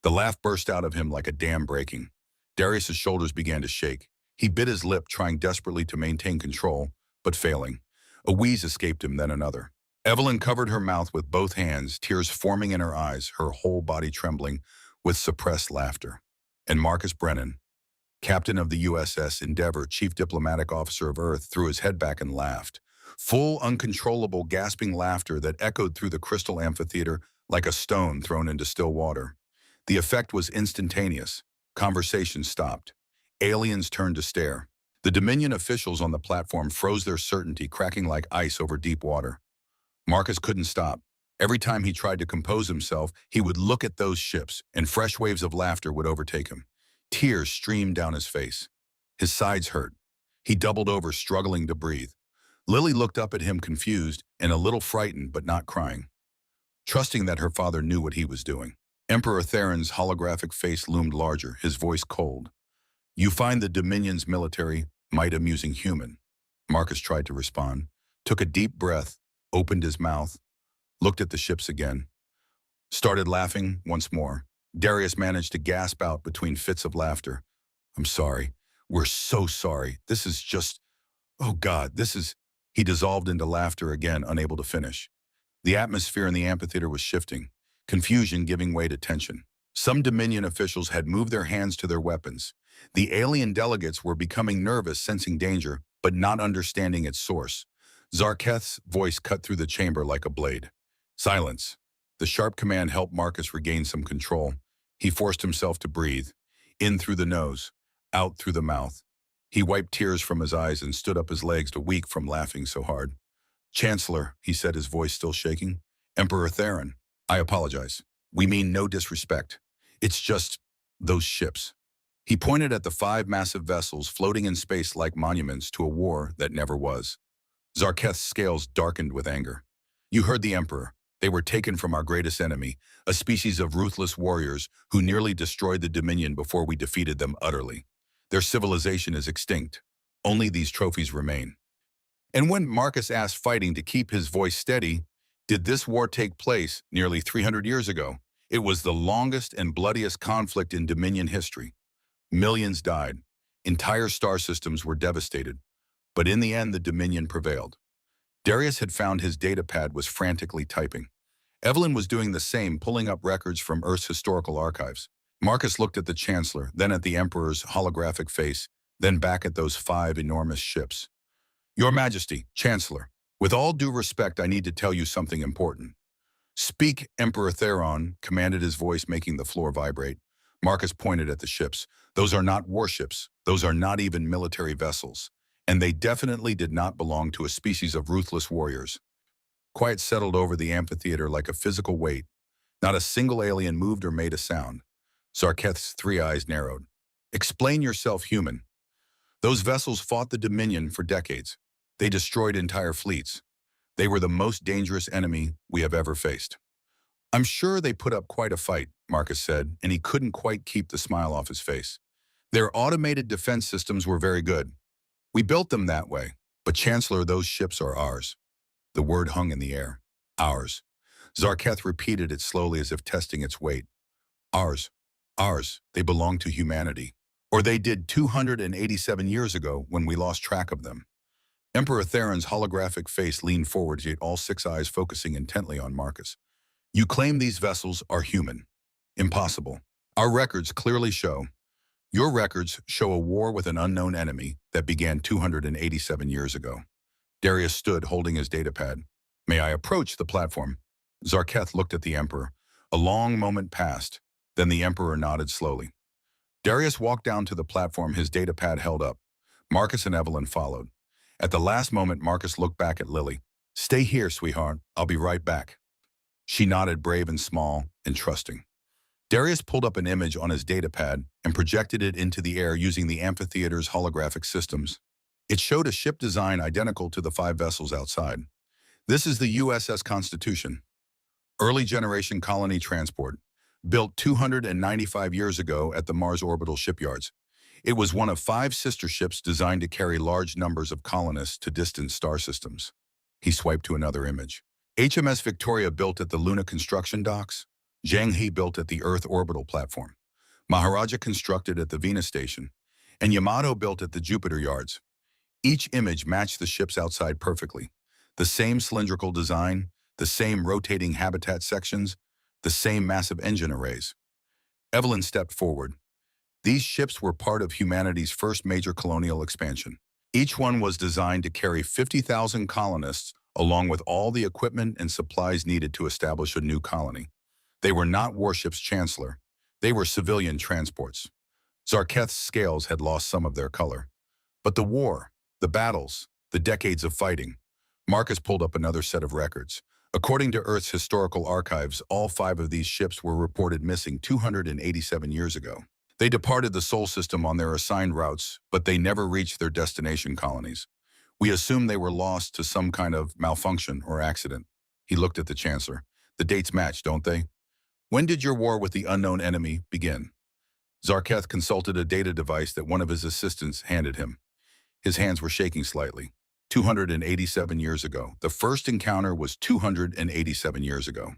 The laugh burst out of him like a dam breaking. Darius's shoulders began to shake. He bit his lip, trying desperately to maintain control, but failing. A wheeze escaped him, then another. Evelyn covered her mouth with both hands, tears forming in her eyes, her whole body trembling with suppressed laughter. And Marcus Brennan, captain of the USS Endeavor, chief diplomatic officer of Earth, threw his head back and laughed. Full, uncontrollable, gasping laughter that echoed through the crystal amphitheater like a stone thrown into still water. The effect was instantaneous. Conversation stopped. Aliens turned to stare. The Dominion officials on the platform froze their certainty, cracking like ice over deep water. Marcus couldn't stop. Every time he tried to compose himself, he would look at those ships, and fresh waves of laughter would overtake him. Tears streamed down his face. His sides hurt. He doubled over, struggling to breathe. Lily looked up at him confused and a little frightened, but not crying, trusting that her father knew what he was doing. Emperor Theron's holographic face loomed larger, his voice cold. "You find the Dominion's military might amusing human." Marcus tried to respond, took a deep breath, opened his mouth, looked at the ships again, started laughing once more. Darius managed to gasp out between fits of laughter. "I'm sorry. We're so sorry. This is just, oh God, this is..." He dissolved into laughter again, unable to finish. The atmosphere in the amphitheater was shifting, confusion giving way to tension. Some Dominion officials had moved their hands to their weapons. The alien delegates were becoming nervous, sensing danger, but not understanding its source. Zarketh's voice cut through the chamber like a blade. "Silence." The sharp command helped Marcus regain some control. He forced himself to breathe, in through the nose, out through the mouth. He wiped tears from his eyes and stood up his legs to weak from laughing so hard. "Chancellor," he said, his voice still shaking. "Emperor Theron, I apologize. We mean no disrespect. It's just those ships." He pointed at the 5 massive vessels floating in space like monuments to a war that never was. Zarketh's scales darkened with anger. "You heard the Emperor. They were taken from our greatest enemy, a species of ruthless warriors who nearly destroyed the Dominion before we defeated them utterly. Their civilization is extinct. Only these trophies remain." And when Marcus asked, fighting to keep his voice steady, did this war take place nearly 300 years ago? It was the longest and bloodiest conflict in Dominion history. Millions died. Entire star systems were devastated. But in the end, the Dominion prevailed. Darius had found his datapad, was frantically typing. Evelyn was doing the same, pulling up records from Earth's historical archives. Marcus looked at the Chancellor, then at the Emperor's holographic face, then back at those 5 enormous ships. "Your Majesty, Chancellor, with all due respect, I need to tell you something important." "Speak," Emperor Theron commanded, his voice making the floor vibrate. Marcus pointed at the ships. "Those are not warships. Those are not even military vessels. And they definitely did not belong to a species of ruthless warriors." Quiet settled over the amphitheater like a physical weight. Not a single alien moved or made a sound. Zarketh's 3 eyes narrowed. "Explain yourself, human." "Those vessels fought the Dominion for decades. They destroyed entire fleets. They were the most dangerous enemy we have ever faced." "I'm sure they put up quite a fight," Marcus said, and he couldn't quite keep the smile off his face. "Their automated defense systems were very good. We built them that way. But Chancellor, those ships are ours." The word hung in the air. "Ours." Zarketh repeated it slowly, as if testing its weight. "Ours. Ours. They belong to humanity. Or they did 287 years ago when we lost track of them." Emperor Theron's holographic face leaned forward, yet all 6 eyes focusing intently on Marcus. "You claim these vessels are human. Impossible. Our records clearly show. Your records show a war with an unknown enemy that began 287 years ago." Darius stood, holding his datapad. "May I approach the platform?" Zarketh looked at the Emperor. A long moment passed. Then the Emperor nodded slowly. Darius walked down to the platform, his datapad held up. Marcus and Evelyn followed. At the last moment, Marcus looked back at Lily. "Stay here, sweetheart. I'll be right back." She nodded, brave and small and trusting. Darius pulled up an image on his datapad and projected it into the air using the amphitheater's holographic systems. It showed a ship design identical to the 5 vessels outside. "This is the USS Constitution. Early generation colony transport. Built 295 years ago at the Mars orbital shipyards. It was one of 5 sister ships designed to carry large numbers of colonists to distant star systems." He swiped to another image. "HMS Victoria built at the Luna construction docks. Zhang He built at the Earth orbital platform. Maharaja constructed at the Venus station. And Yamato built at the Jupiter yards." Each image matched the ships outside perfectly. The same cylindrical design, the same rotating habitat sections, the same massive engine arrays. Evelyn stepped forward. These ships were part of humanity's first major colonial expansion. Each one was designed to carry 50,000 colonists, along with all the equipment and supplies needed to establish a new colony. They were not warships, Chancellor. They were civilian transports. Zarketh's scales had lost some of their color. But the war, the battles, the decades of fighting. Marcus pulled up another set of records. According to Earth's historical archives, all 5 of these ships were reported missing 287 years ago. They departed the Sol system on their assigned routes, but they never reached their destination colonies. We assume they were lost to some kind of malfunction or accident. He looked at the Chancellor. The dates match, don't they? When did your war with the unknown enemy begin? Zarketh consulted a data device that one of his assistants handed him. His hands were shaking slightly. 287 years ago. The first encounter was 287 years ago.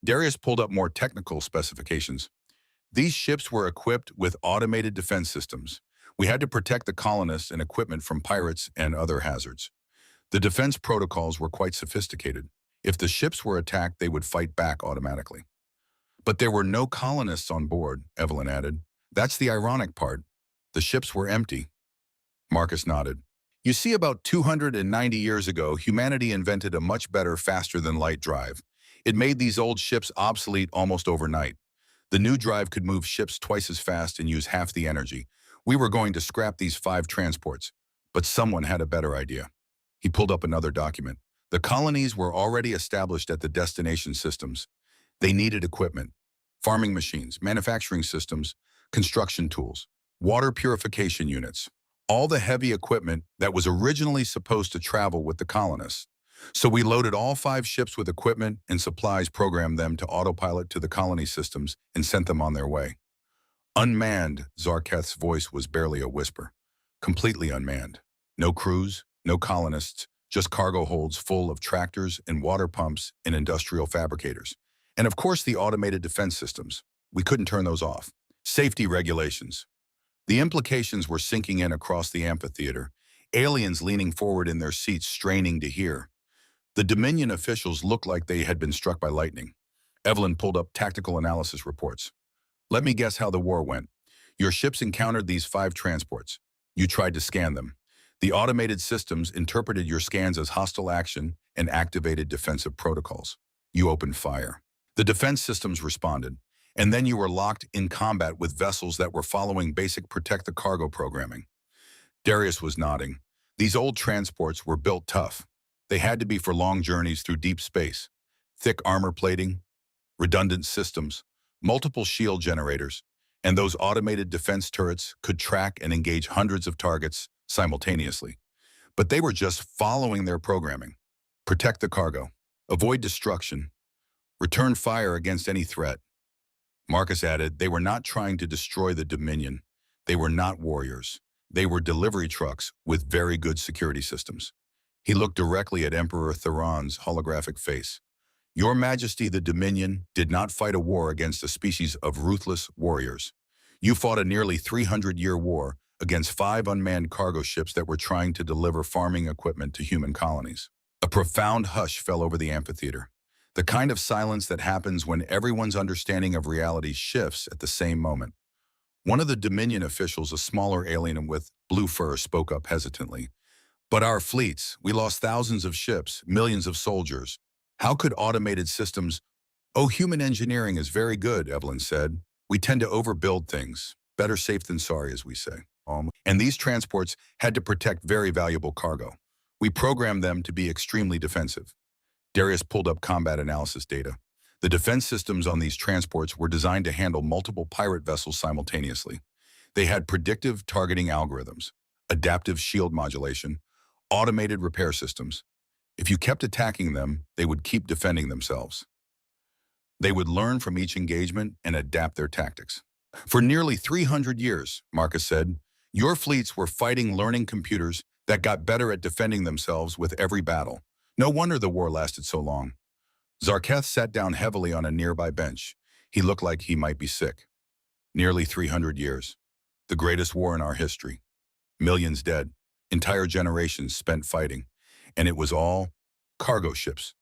Darius pulled up more technical specifications. These ships were equipped with automated defense systems. We had to protect the colonists and equipment from pirates and other hazards. The defense protocols were quite sophisticated. If the ships were attacked, they would fight back automatically. But there were no colonists on board, Evelyn added. That's the ironic part. The ships were empty. Marcus nodded. You see, about 290 years ago, humanity invented a much better, faster-than-light drive. It made these old ships obsolete almost overnight. The new drive could move ships twice as fast and use half the energy. We were going to scrap these 5 transports, but someone had a better idea. He pulled up another document. The colonies were already established at the destination systems. They needed equipment, farming machines, manufacturing systems, construction tools, water purification units, all the heavy equipment that was originally supposed to travel with the colonists. So we loaded all 5 ships with equipment and supplies, programmed them to autopilot to the colony systems, and sent them on their way. Unmanned, Zarketh's voice was barely a whisper. Completely unmanned. No crews, no colonists, just cargo holds full of tractors and water pumps and industrial fabricators. And of course the automated defense systems. We couldn't turn those off. Safety regulations. The implications were sinking in across the amphitheater, aliens leaning forward in their seats, straining to hear. The Dominion officials looked like they had been struck by lightning. Evelyn pulled up tactical analysis reports. Let me guess how the war went. Your ships encountered these 5 transports. You tried to scan them. The automated systems interpreted your scans as hostile action and activated defensive protocols. You opened fire. The defense systems responded, and then you were locked in combat with vessels that were following basic protect the cargo programming. Darius was nodding. These old transports were built tough. They had to be for long journeys through deep space. Thick armor plating, redundant systems, multiple shield generators, and those automated defense turrets could track and engage hundreds of targets simultaneously. But they were just following their programming. Protect the cargo. Avoid destruction. Return fire against any threat. Marcus added, they were not trying to destroy the Dominion. They were not warriors. They were delivery trucks with very good security systems. He looked directly at Emperor Theron's holographic face. Your Majesty, the Dominion did not fight a war against a species of ruthless warriors. You fought a nearly 300-year war against 5 unmanned cargo ships that were trying to deliver farming equipment to human colonies. A profound hush fell over the amphitheater, the kind of silence that happens when everyone's understanding of reality shifts at the same moment. One of the Dominion officials, a smaller alien with blue fur, spoke up hesitantly. But our fleets, we lost thousands of ships, millions of soldiers. How could automated systems— Oh, human engineering is very good, Evelyn said. We tend to overbuild things. Better safe than sorry, as we say. And these transports had to protect very valuable cargo. We programmed them to be extremely defensive. Darius pulled up combat analysis data. The defense systems on these transports were designed to handle multiple pirate vessels simultaneously. They had predictive targeting algorithms, adaptive shield modulation, automated repair systems. If you kept attacking them, they would keep defending themselves. They would learn from each engagement and adapt their tactics. For nearly 300 years, Marcus said, your fleets were fighting learning computers that got better at defending themselves with every battle. No wonder the war lasted so long. Zarketh sat down heavily on a nearby bench. He looked like he might be sick. Nearly 300 years. The greatest war in our history. Millions dead. Entire generations spent fighting. And it was all cargo ships.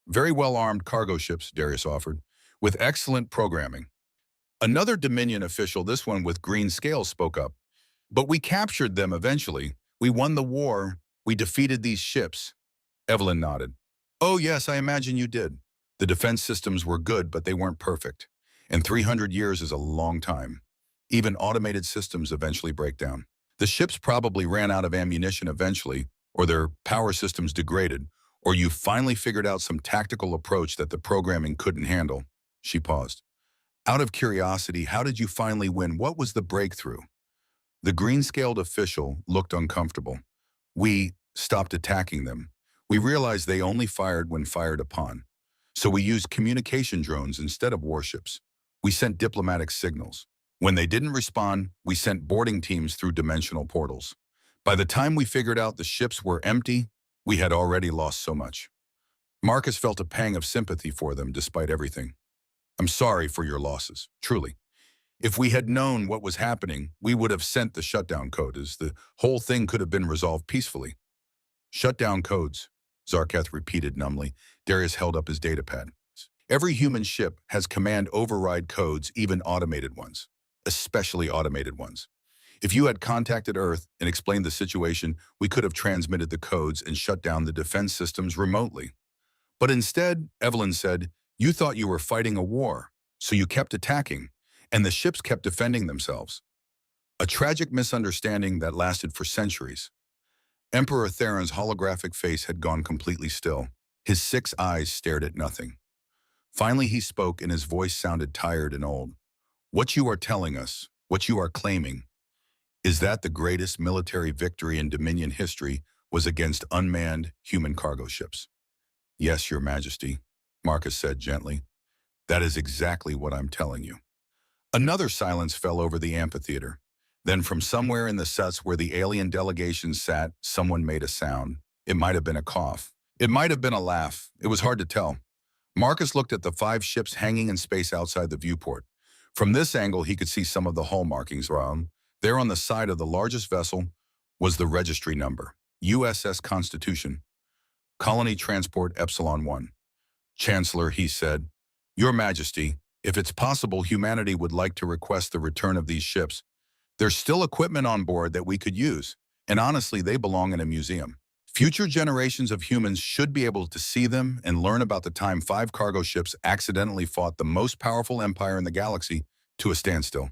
Very well-armed cargo ships, Darius offered, with excellent programming. Another Dominion official, this one with green scales, spoke up. But we captured them eventually. We won the war. We defeated these ships. Evelyn nodded. Oh yes, I imagine you did. The defense systems were good, but they weren't perfect. And 300 years is a long time. Even automated systems eventually break down. The ships probably ran out of ammunition eventually, or their power systems degraded, or you finally figured out some tactical approach that the programming couldn't handle. She paused. Out of curiosity, how did you finally win? What was the breakthrough? The green-scaled official looked uncomfortable. We stopped attacking them. We realized they only fired when fired upon. So we used communication drones instead of warships. We sent diplomatic signals. When they didn't respond, we sent boarding teams through dimensional portals. By the time we figured out the ships were empty, we had already lost so much. Marcus felt a pang of sympathy for them despite everything. I'm sorry for your losses, truly. If we had known what was happening, we would have sent the shutdown code, as the whole thing could have been resolved peacefully. Shutdown codes, Zarketh repeated numbly. Darius held up his datapad. Every human ship has command override codes, even automated ones, especially automated ones. If you had contacted Earth and explained the situation, we could have transmitted the codes and shut down the defense systems remotely. But instead, Evelyn said, you thought you were fighting a war, so you kept attacking, and the ships kept defending themselves. A tragic misunderstanding that lasted for centuries. Emperor Theron's holographic face had gone completely still. His 6 eyes stared at nothing. Finally he spoke, and his voice sounded tired and old. What you are telling us, what you are claiming, is that the greatest military victory in Dominion history was against unmanned human cargo ships. Yes, Your Majesty, Marcus said gently. That is exactly what I'm telling you. Another silence fell over the amphitheater. Then from somewhere in the sets where the alien delegation sat, someone made a sound. It might have been a cough. It might have been a laugh. It was hard to tell. Marcus looked at the 5 ships hanging in space outside the viewport. From this angle, he could see some of the hull markings around. There on the side of the largest vessel was the registry number, USS Constitution, Colony Transport Epsilon 1. Chancellor, he said, Your Majesty, if it's possible, humanity would like to request the return of these ships. There's still equipment on board that we could use, and honestly, they belong in a museum. Future generations of humans should be able to see them and learn about the time 5 cargo ships accidentally fought the most powerful empire in the galaxy to a standstill.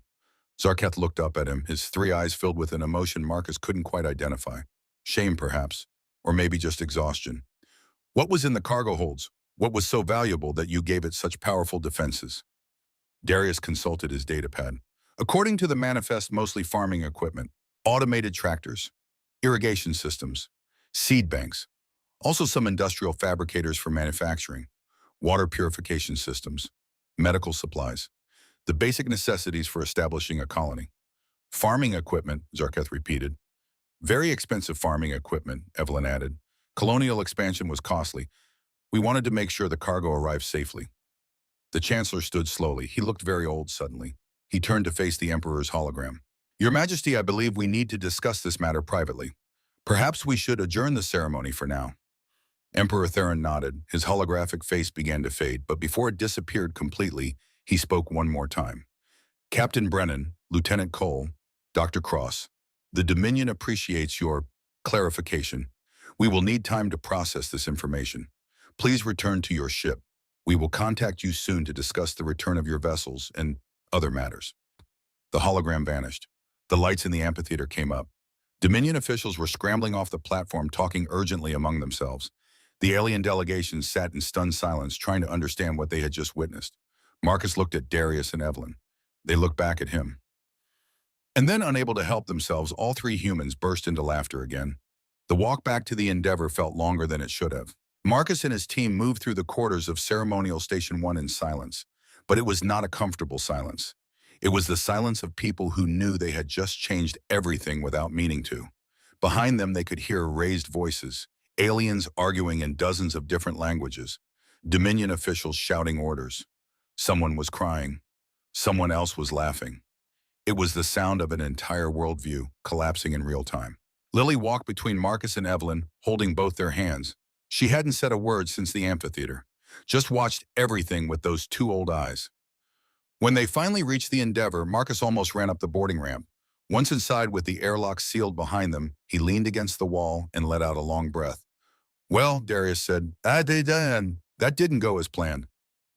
Zarketh looked up at him, his 3 eyes filled with an emotion Marcus couldn't quite identify. Shame, perhaps, or maybe just exhaustion. What was in the cargo holds? What was so valuable that you gave it such powerful defenses? Darius consulted his datapad. According to the manifest, mostly farming equipment, automated tractors, irrigation systems, seed banks, also some industrial fabricators for manufacturing, water purification systems, medical supplies, the basic necessities for establishing a colony. Farming equipment, Zarketh repeated. Very expensive farming equipment, Evelyn added. Colonial expansion was costly. We wanted to make sure the cargo arrived safely. The Chancellor stood slowly. He looked very old suddenly. He turned to face the Emperor's hologram. Your Majesty, I believe we need to discuss this matter privately. Perhaps we should adjourn the ceremony for now. Emperor Theron nodded. His holographic face began to fade, but before it disappeared completely, he spoke one more time. Captain Brennan, Lieutenant Cole, Dr. Cross, the Dominion appreciates your clarification. We will need time to process this information. Please return to your ship. We will contact you soon to discuss the return of your vessels and other matters. The hologram vanished. The lights in the amphitheater came up. Dominion officials were scrambling off the platform, talking urgently among themselves. The alien delegation sat in stunned silence, trying to understand what they had just witnessed. Marcus looked at Darius and Evelyn. They looked back at him. And then, unable to help themselves, all 3 humans burst into laughter again. The walk back to the Endeavor felt longer than it should have. Marcus and his team moved through the quarters of Ceremonial Station 1 in silence, but it was not a comfortable silence. It was the silence of people who knew they had just changed everything without meaning to. Behind them, they could hear raised voices, aliens arguing in dozens of different languages, Dominion officials shouting orders. Someone was crying. Someone else was laughing. It was the sound of an entire worldview collapsing in real time. Lily walked between Marcus and Evelyn, holding both their hands. She hadn't said a word since the amphitheater, just watched everything with those 2 old eyes. When they finally reached the Endeavor, Marcus almost ran up the boarding ramp. Once inside with the airlock sealed behind them, he leaned against the wall and let out a long breath. Well, Darius said, that didn't go as planned.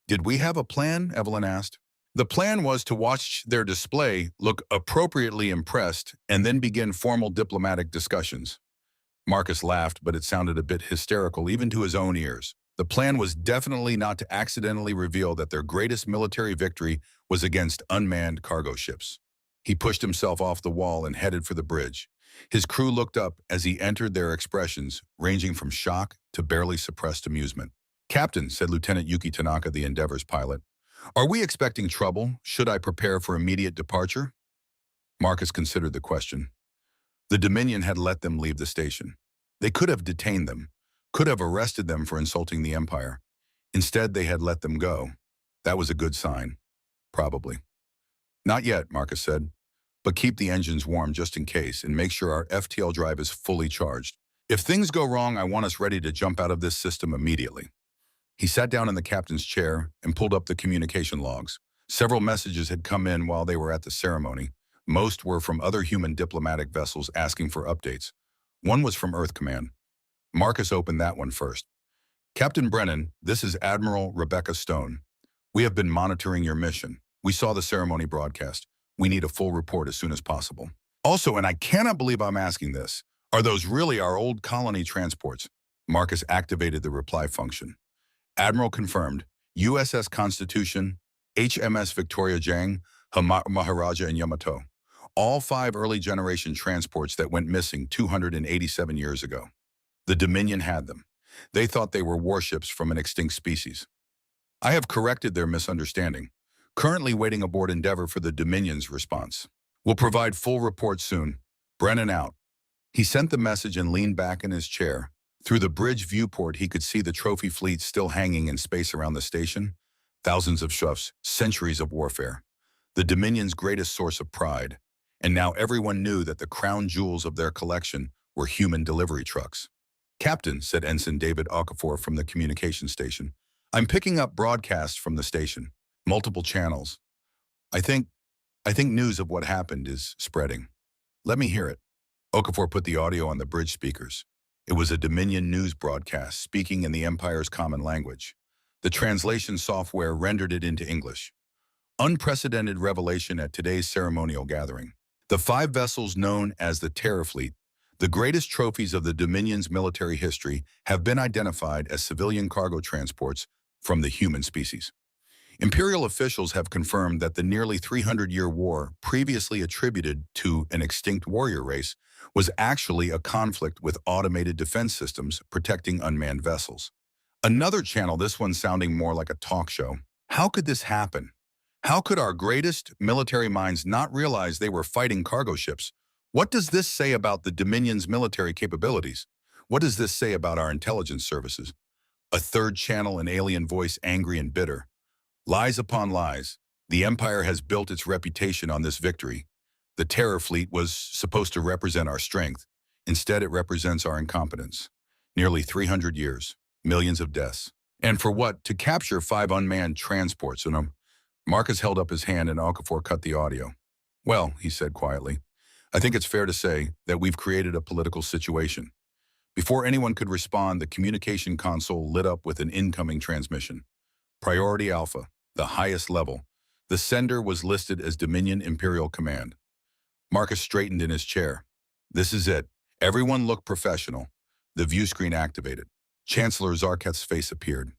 Did we have a plan? Evelyn asked. The plan was to watch their display, look appropriately impressed, and then begin formal diplomatic discussions. Marcus laughed, but it sounded a bit hysterical even to his own ears. The plan was definitely not to accidentally reveal that their greatest military victory was against unmanned cargo ships. He pushed himself off the wall and headed for the bridge. His crew looked up as he entered, their expressions ranging from shock to barely suppressed amusement. "Captain," said Lieutenant Yuki Tanaka, the Endeavor's pilot, "are we expecting trouble? Should I prepare for immediate departure?" Marcus considered the question. The Dominion had let them leave the station. They could have detained them, could have arrested them for insulting the Empire. Instead, they had let them go. That was a good sign. Probably. "Not yet," Marcus said, "but keep the engines warm just in case and make sure our FTL drive is fully charged. If things go wrong, I want us ready to jump out of this system immediately." He sat down in the captain's chair and pulled up the communication logs. Several messages had come in while they were at the ceremony. Most were from other human diplomatic vessels asking for updates. One was from Earth Command. Marcus opened that one first. "Captain Brennan, this is Admiral Rebecca Stone. We have been monitoring your mission. We saw the ceremony broadcast. We need a full report as soon as possible. Also, and I cannot believe I'm asking this, are those really our old colony transports?" Marcus activated the reply function. Admiral confirmed, USS Constitution, HMS Victoria Jang, Maharaja, and Yamato. All 5 early generation transports that went missing 287 years ago. The Dominion had them. They thought they were warships from an extinct species. I have corrected their misunderstanding. Currently waiting aboard Endeavor for the Dominion's response. Will provide full report soon. Brennan out. He sent the message and leaned back in his chair. Through the bridge viewport, he could see the trophy fleet still hanging in space around the station. Thousands of ships, centuries of warfare. The Dominion's greatest source of pride. And now everyone knew that the crown jewels of their collection were human delivery trucks. "Captain," said Ensign David Okafor from the communication station, "I'm picking up broadcasts from the station. Multiple channels. I think news of what happened is spreading. Let me hear it." Okafor put the audio on the bridge speakers. It was a Dominion news broadcast speaking in the Empire's common language. The translation software rendered it into English. Unprecedented revelation at today's ceremonial gathering. The 5 vessels known as the Terror Fleet, the greatest trophies of the Dominion's military history, have been identified as civilian cargo transports from the human species. Imperial officials have confirmed that the nearly 300-year war, previously attributed to an extinct warrior race, was actually a conflict with automated defense systems protecting unmanned vessels. Another channel, this one sounding more like a talk show. How could this happen? How could our greatest military minds not realize they were fighting cargo ships? What does this say about the Dominion's military capabilities? What does this say about our intelligence services? A third channel, an alien voice, angry and bitter. Lies upon lies. The Empire has built its reputation on this victory. The Terror Fleet was supposed to represent our strength. Instead, it represents our incompetence. Nearly 300 years, millions of deaths. And for what? To capture 5 unmanned transports. Marcus held up his hand and Okafor cut the audio. "Well," he said quietly, "I think it's fair to say that we've created a political situation." Before anyone could respond, the communication console lit up with an incoming transmission. Priority Alpha, the highest level. The sender was listed as Dominion Imperial Command. Marcus straightened in his chair. "This is it. Everyone look professional." The view screen activated. Chancellor Zarketh's face appeared.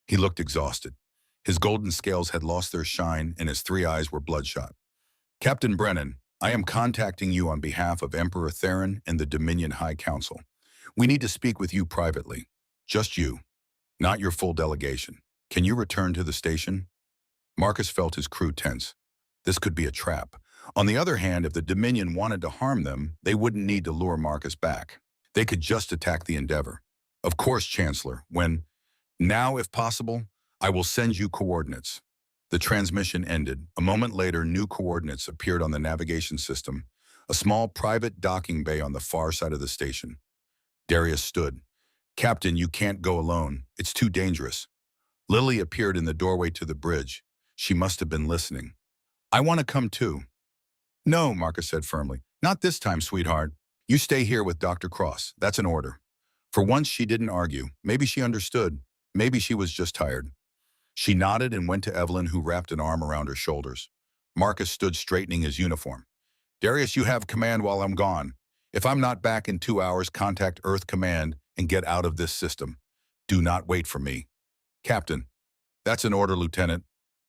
He looked exhausted. His golden scales had lost their shine and his 3 eyes were bloodshot. "Captain Brennan, I am contacting you on behalf of Emperor Theron and the Dominion High Council. We need to speak with you privately. Just you, not your full delegation. Can you return to the station?" Marcus felt his crew tense. This could be a trap. On the other hand, if the Dominion wanted to harm them, they wouldn't need to lure Marcus back. They could just attack the Endeavor. "Of course, Chancellor. Now, if possible, I will send you coordinates." The transmission ended. A moment later, new coordinates appeared on the navigation system, a small private docking bay on the far side of the station. Darius stood. "Captain, you can't go alone. It's too dangerous." Lily appeared in the doorway to the bridge. She must have been listening. "I want to come too." "No," Marcus said firmly. "Not this time, sweetheart. You stay here with Dr. Cross. That's an order." For once, she didn't argue. Maybe she understood. Maybe she was just tired. She nodded and went to Evelyn, who wrapped an arm around her shoulders. Marcus stood straightening his uniform. Darius, you have command while I'm gone. If I'm not back in 2 hours, contact Earth Command and get out of this system. Do not wait for me. Captain, that's an order, Lieutenant.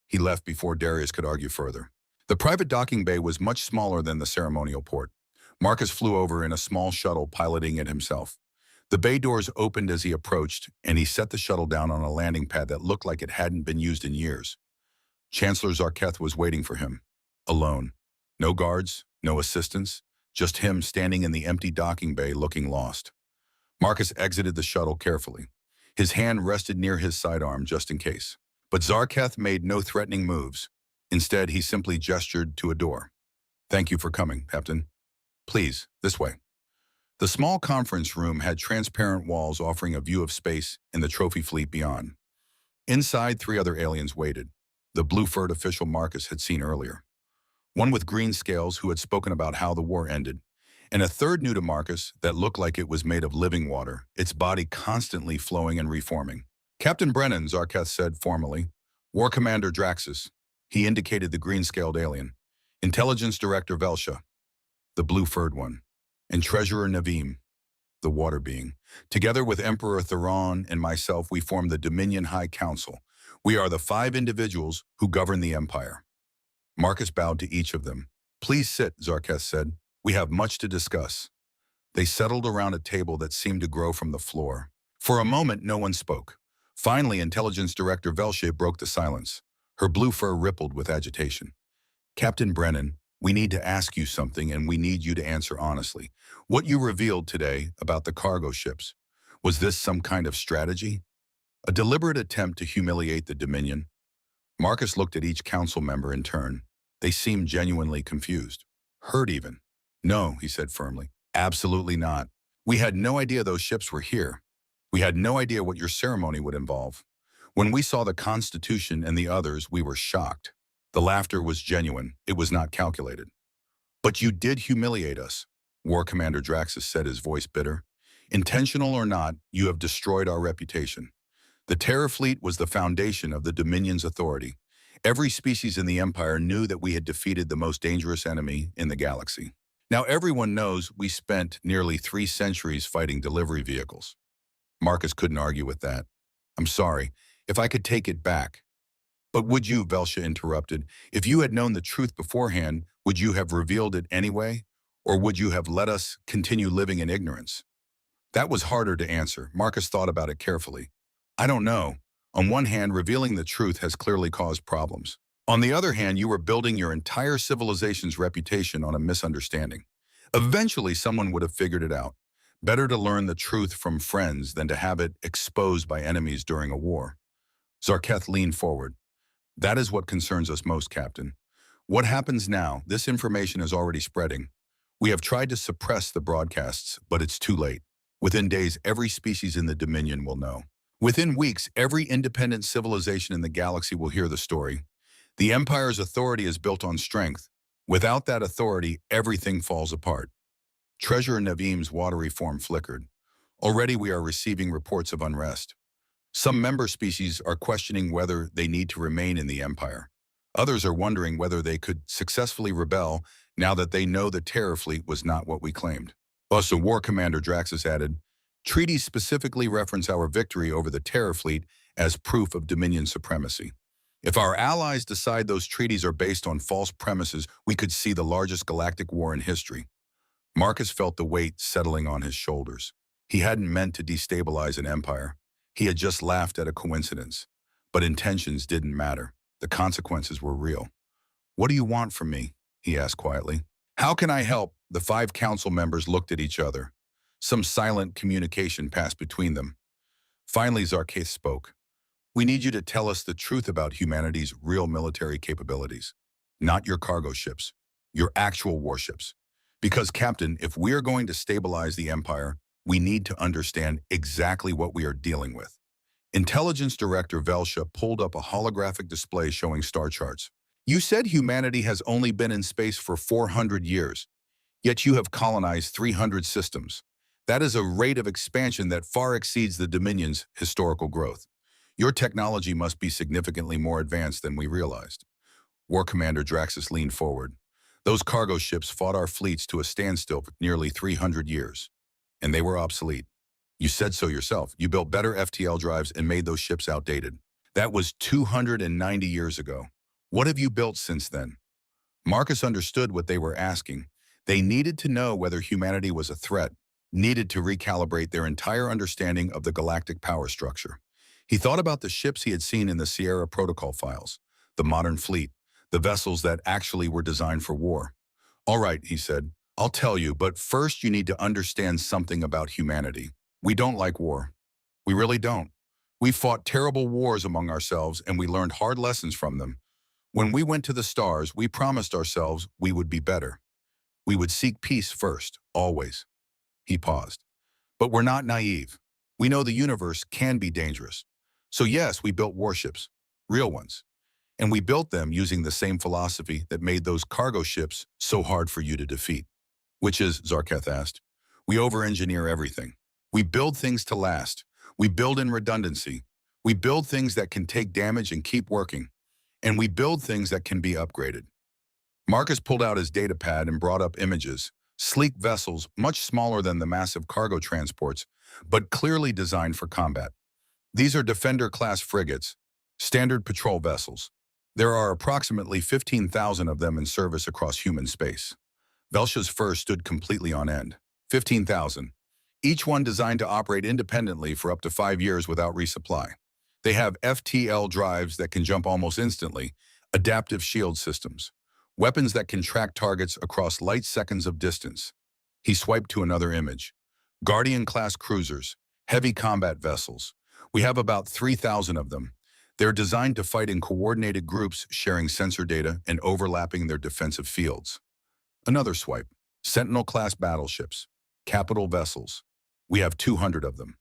He left before Darius could argue further. The private docking bay was much smaller than the ceremonial port. Marcus flew over in a small shuttle, piloting it himself. The bay doors opened as he approached, and he set the shuttle down on a landing pad that looked like it hadn't been used in years. Chancellor Zarketh was waiting for him, alone. No guards, no assistants, just him standing in the empty docking bay looking lost. Marcus exited the shuttle carefully. His hand rested near his sidearm just in case. But Zarketh made no threatening moves. Instead, he simply gestured to a door. Thank you for coming, Captain. Please, this way. The small conference room had transparent walls offering a view of space and the trophy fleet beyond. Inside, 3 other aliens waited. The blue-furred official Marcus had seen earlier. One with green scales who had spoken about how the war ended, and a third new to Marcus that looked like it was made of living water, its body constantly flowing and reforming. Captain Brennan, Zarketh said formally. War Commander Draxus. He indicated the green-scaled alien. Intelligence Director Velsha, the blue-furred one, and Treasurer Navim, the water being. Together with Emperor Theron and myself, we form the Dominion High Council. We are the 5 individuals who govern the Empire. Marcus bowed to each of them. Please sit, Zarketh said. We have much to discuss. They settled around a table that seemed to grow from the floor. For a moment, no one spoke. Finally, Intelligence Director Velsha broke the silence. Her blue fur rippled with agitation. Captain Brennan, we need to ask you something, and we need you to answer honestly. What you revealed today about the cargo ships, was this some kind of strategy? A deliberate attempt to humiliate the Dominion? Marcus looked at each council member in turn. They seemed genuinely confused. Hurt even. No, he said firmly. Absolutely not. We had no idea those ships were here. We had no idea what your ceremony would involve. When we saw the Constitution and the others, we were shocked. The laughter was genuine. It was not calculated. But you did humiliate us, War Commander Draxus said, his voice bitter. Intentional or not, you have destroyed our reputation. The Terror Fleet was the foundation of the Dominion's authority. Every species in the Empire knew that we had defeated the most dangerous enemy in the galaxy. Now everyone knows we spent nearly 3 centuries fighting delivery vehicles. Marcus couldn't argue with that. I'm sorry, if I could take it back. But would you, Velsha interrupted, if you had known the truth beforehand, would you have revealed it anyway? Or would you have let us continue living in ignorance? That was harder to answer. Marcus thought about it carefully. I don't know. On one hand, revealing the truth has clearly caused problems. On the other hand, you were building your entire civilization's reputation on a misunderstanding. Eventually, someone would have figured it out. Better to learn the truth from friends than to have it exposed by enemies during a war. Zarketh leaned forward. That is what concerns us most, Captain. What happens now? This information is already spreading. We have tried to suppress the broadcasts, but it's too late. Within days, every species in the Dominion will know. Within weeks, every independent civilization in the galaxy will hear the story. The Empire's authority is built on strength. Without that authority, everything falls apart. Treasurer Navim's watery form flickered. Already we are receiving reports of unrest. Some member species are questioning whether they need to remain in the Empire. Others are wondering whether they could successfully rebel now that they know the Terror Fleet was not what we claimed. Also, War Commander Draxus added, treaties specifically reference our victory over the Terror Fleet as proof of Dominion supremacy. If our allies decide those treaties are based on false premises, we could see the largest galactic war in history. Marcus felt the weight settling on his shoulders. He hadn't meant to destabilize an empire. He had just laughed at a coincidence. But intentions didn't matter. The consequences were real. What do you want from me? He asked quietly. How can I help? The 5 council members looked at each other. Some silent communication passed between them. Finally, Zarketh spoke. We need you to tell us the truth about humanity's real military capabilities. Not your cargo ships. Your actual warships. Because, Captain, if we are going to stabilize the Empire, we need to understand exactly what we are dealing with. Intelligence Director Velsha pulled up a holographic display showing star charts. You said humanity has only been in space for 400 years, yet you have colonized 300 systems. That is a rate of expansion that far exceeds the Dominion's historical growth. Your technology must be significantly more advanced than we realized. War Commander Draxus leaned forward. Those cargo ships fought our fleets to a standstill for nearly 300 years, and they were obsolete. You said so yourself. You built better FTL drives and made those ships outdated. That was 290 years ago. What have you built since then? Marcus understood what they were asking. They needed to know whether humanity was a threat, needed to recalibrate their entire understanding of the galactic power structure. He thought about the ships he had seen in the Sierra Protocol files, the modern fleet, the vessels that actually were designed for war. All right, he said, I'll tell you, but first you need to understand something about humanity. We don't like war. We really don't. We fought terrible wars among ourselves and we learned hard lessons from them. When we went to the stars, we promised ourselves we would be better. We would seek peace first, always. He paused. But we're not naive. We know the universe can be dangerous. So yes, we built warships, real ones. And we built them using the same philosophy that made those cargo ships so hard for you to defeat. Which is, Zarketh asked, we over-engineer everything. We build things to last. We build in redundancy. We build things that can take damage and keep working. And we build things that can be upgraded. Marcus pulled out his data pad and brought up images, sleek vessels much smaller than the massive cargo transports, but clearly designed for combat. These are Defender-class frigates, standard patrol vessels. There are approximately 15,000 of them in service across human space. Velsha's fur stood completely on end. 15,000. Each one designed to operate independently for up to 5 years without resupply. They have FTL drives that can jump almost instantly, adaptive shield systems, weapons that can track targets across light seconds of distance. He swiped to another image. Guardian-class cruisers, heavy combat vessels. We have about 3,000 of them. They're designed to fight in coordinated groups, sharing sensor data and overlapping their defensive fields. Another swipe. Sentinel-class battleships, capital vessels. We have 200 of them.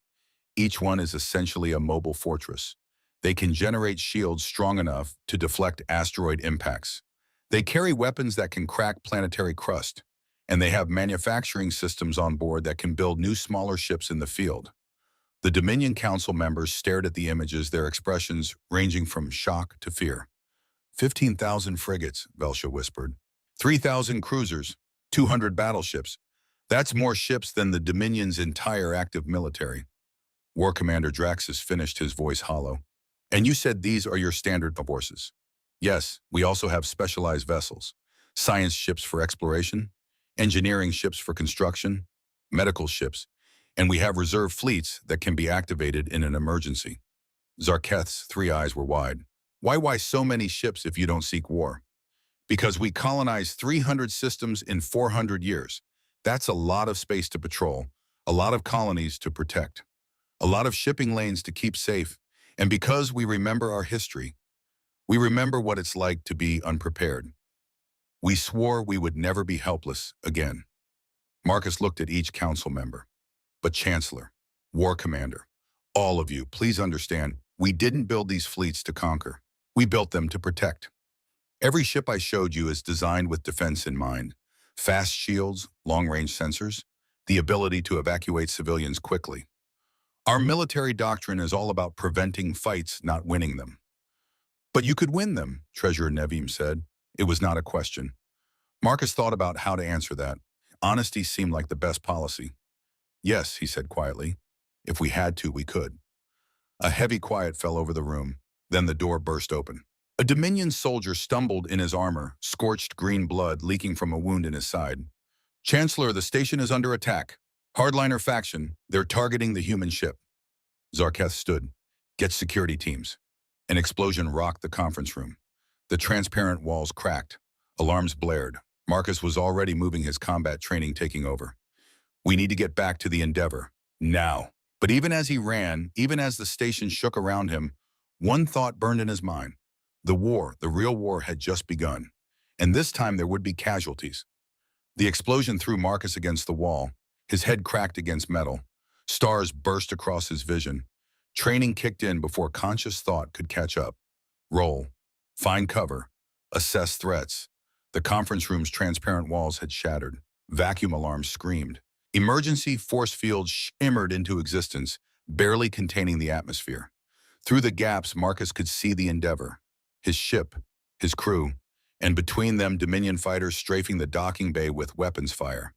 Each one is essentially a mobile fortress. They can generate shields strong enough to deflect asteroid impacts. They carry weapons that can crack planetary crust, and they have manufacturing systems on board that can build new smaller ships in the field. The Dominion Council members stared at the images, their expressions ranging from shock to fear. 15,000 frigates, Velsha whispered. 3,000 cruisers, 200 battleships. That's more ships than the Dominion's entire active military. War Commander Draxus finished, his voice hollow. And you said these are your standard forces? Yes, we also have specialized vessels. Science ships for exploration, engineering ships for construction, medical ships, and we have reserve fleets that can be activated in an emergency. Zarketh's three eyes were wide. Why so many ships if you don't seek war? Because we colonized 300 systems in 400 years. That's a lot of space to patrol, a lot of colonies to protect, a lot of shipping lanes to keep safe, and because we remember our history, we remember what it's like to be unprepared. We swore we would never be helpless again. Marcus looked at each council member. But Chancellor, War Commander, all of you, please understand, we didn't build these fleets to conquer. We built them to protect. Every ship I showed you is designed with defense in mind. Fast shields, long-range sensors, the ability to evacuate civilians quickly. Our military doctrine is all about preventing fights, not winning them. But you could win them, Treasurer Nevim said. It was not a question. Marcus thought about how to answer that. Honesty seemed like the best policy. Yes, he said quietly. If we had to, we could. A heavy quiet fell over the room. Then the door burst open. A Dominion soldier stumbled in his armor, scorched green blood leaking from a wound in his side. Chancellor, the station is under attack. Hardliner faction, they're targeting the human ship. Zarketh stood. Get security teams. An explosion rocked the conference room. The transparent walls cracked. Alarms blared. Marcus was already moving, his combat training taking over. We need to get back to the Endeavor. Now. But even as he ran, even as the station shook around him, one thought burned in his mind. The war, the real war, had just begun. And this time there would be casualties. The explosion threw Marcus against the wall. His head cracked against metal. Stars burst across his vision. Training kicked in before conscious thought could catch up. Roll. Find cover. Assess threats. The conference room's transparent walls had shattered. Vacuum alarms screamed. Emergency force fields shimmered into existence, barely containing the atmosphere. Through the gaps, Marcus could see the Endeavor, his ship, his crew, and between them Dominion fighters strafing the docking bay with weapons fire.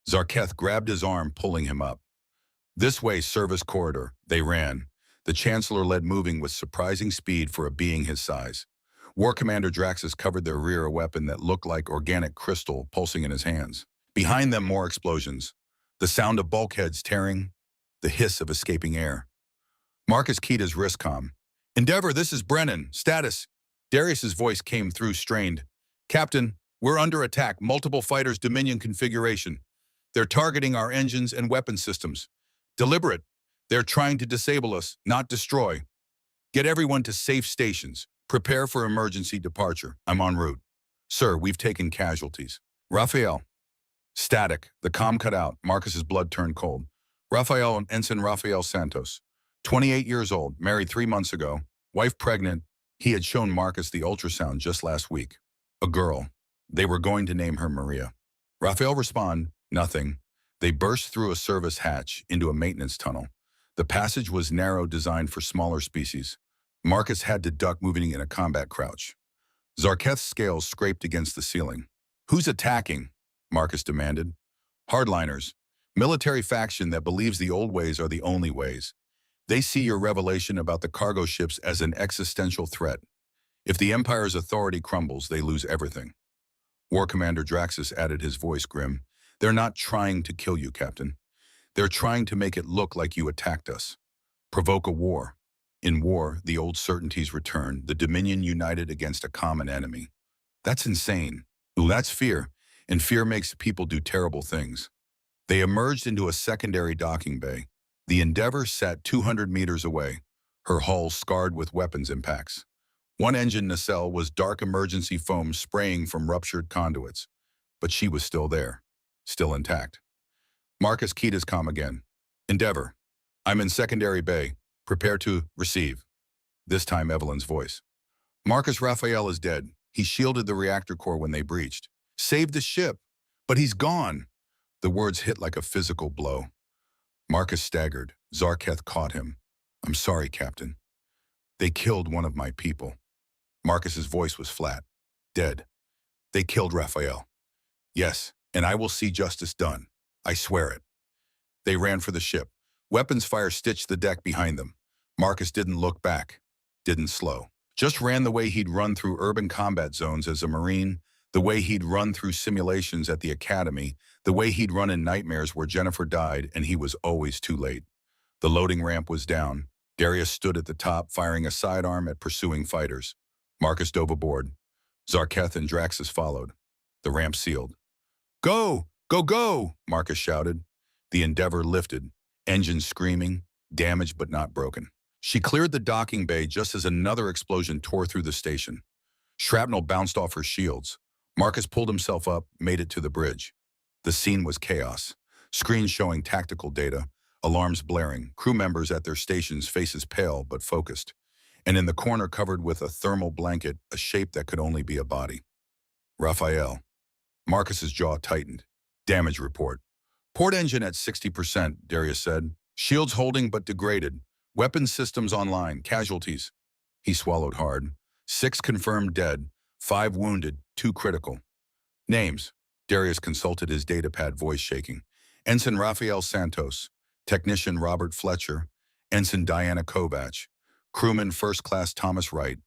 Zarketh grabbed his arm, pulling him up. This way, service corridor. They ran. The Chancellor led, moving with surprising speed for a being his size. War Commander Draxus covered their rear, a weapon that looked like organic crystal pulsing in his hands. Behind them, more explosions. The sound of bulkheads tearing, the hiss of escaping air. Marcus keyed his wrist comm. Endeavor, this is Brennan. Status. Darius's voice came through, strained. Captain, we're under attack. Multiple fighters, Dominion configuration. They're targeting our engines and weapon systems. Deliberate. They're trying to disable us, not destroy. Get everyone to safe stations. Prepare for emergency departure. I'm en route. Sir, we've taken casualties. Raphael. Static. The comm cut out. Marcus's blood turned cold. Raphael, Ensign Raphael Santos. 28 years old, married 3 months ago. Wife pregnant. He had shown Marcus the ultrasound just last week. A girl. They were going to name her Maria. Raphael respond, nothing. They burst through a service hatch into a maintenance tunnel. The passage was narrow, designed for smaller species. Marcus had to duck, moving in a combat crouch. Zarketh's scales scraped against the ceiling. Who's attacking? Marcus demanded. Hardliners. Military faction that believes the old ways are the only ways. They see your revelation about the cargo ships as an existential threat. If the Empire's authority crumbles, they lose everything. War Commander Draxus added, his voice grim. They're not trying to kill you, Captain. They're trying to make it look like you attacked us. Provoke a war. In war, the old certainties return, the Dominion united against a common enemy. That's insane. Ooh, that's fear, and fear makes people do terrible things. They emerged into a secondary docking bay. The Endeavor sat 200 meters away, her hull scarred with weapons impacts. One engine nacelle was dark emergency foam spraying from ruptured conduits, but she was still there, still intact. Marcus keyed his comm again. Endeavor, I'm in secondary bay. Prepare to receive. This time, Evelyn's voice. Marcus Raphael is dead. He shielded the reactor core when they breached. Saved the ship, but he's gone. The words hit like a physical blow. Marcus staggered. Zarketh caught him. I'm sorry, Captain. They killed one of my people. Marcus's voice was flat. Dead. They killed Raphael. Yes, and I will see justice done. I swear it. They ran for the ship. Weapons fire stitched the deck behind them. Marcus didn't look back, didn't slow. Just ran the way he'd run through urban combat zones as a Marine, the way he'd run through simulations at the Academy, the way he'd run in nightmares where Jennifer died and he was always too late. The loading ramp was down. Darius stood at the top, firing a sidearm at pursuing fighters. Marcus dove aboard. Zarketh and Draxus followed. The ramp sealed. Go! Go, go! Marcus shouted. The Endeavor lifted, engines screaming, damaged but not broken. She cleared the docking bay just as another explosion tore through the station. Shrapnel bounced off her shields. Marcus pulled himself up, made it to the bridge. The scene was chaos. Screens showing tactical data, alarms blaring, crew members at their stations, faces pale but focused. And in the corner, covered with a thermal blanket, a shape that could only be a body. Raphael. Marcus's jaw tightened. Damage report. Port engine at 60%, Darius said. Shields holding but degraded. Weapons systems online. Casualties. He swallowed hard. 6 confirmed dead. 5 wounded. 2 critical. Names. Darius consulted his datapad, voice shaking. Ensign Raphael Santos. Technician Robert Fletcher. Ensign Diana Kovach. Crewman First Class Thomas Wright.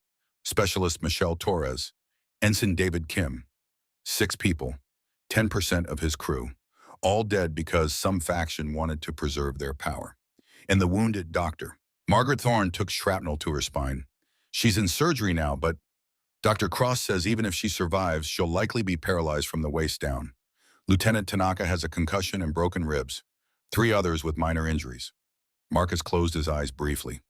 Specialist Michelle Torres. Ensign David Kim. 6 people. 10% of his crew. All dead because some faction wanted to preserve their power. And the wounded doctor. Margaret Thorne took shrapnel to her spine. She's in surgery now, but Dr. Cross says even if she survives, she'll likely be paralyzed from the waist down. Lieutenant Tanaka has a concussion and broken ribs. 3 others with minor injuries. Marcus closed his eyes briefly.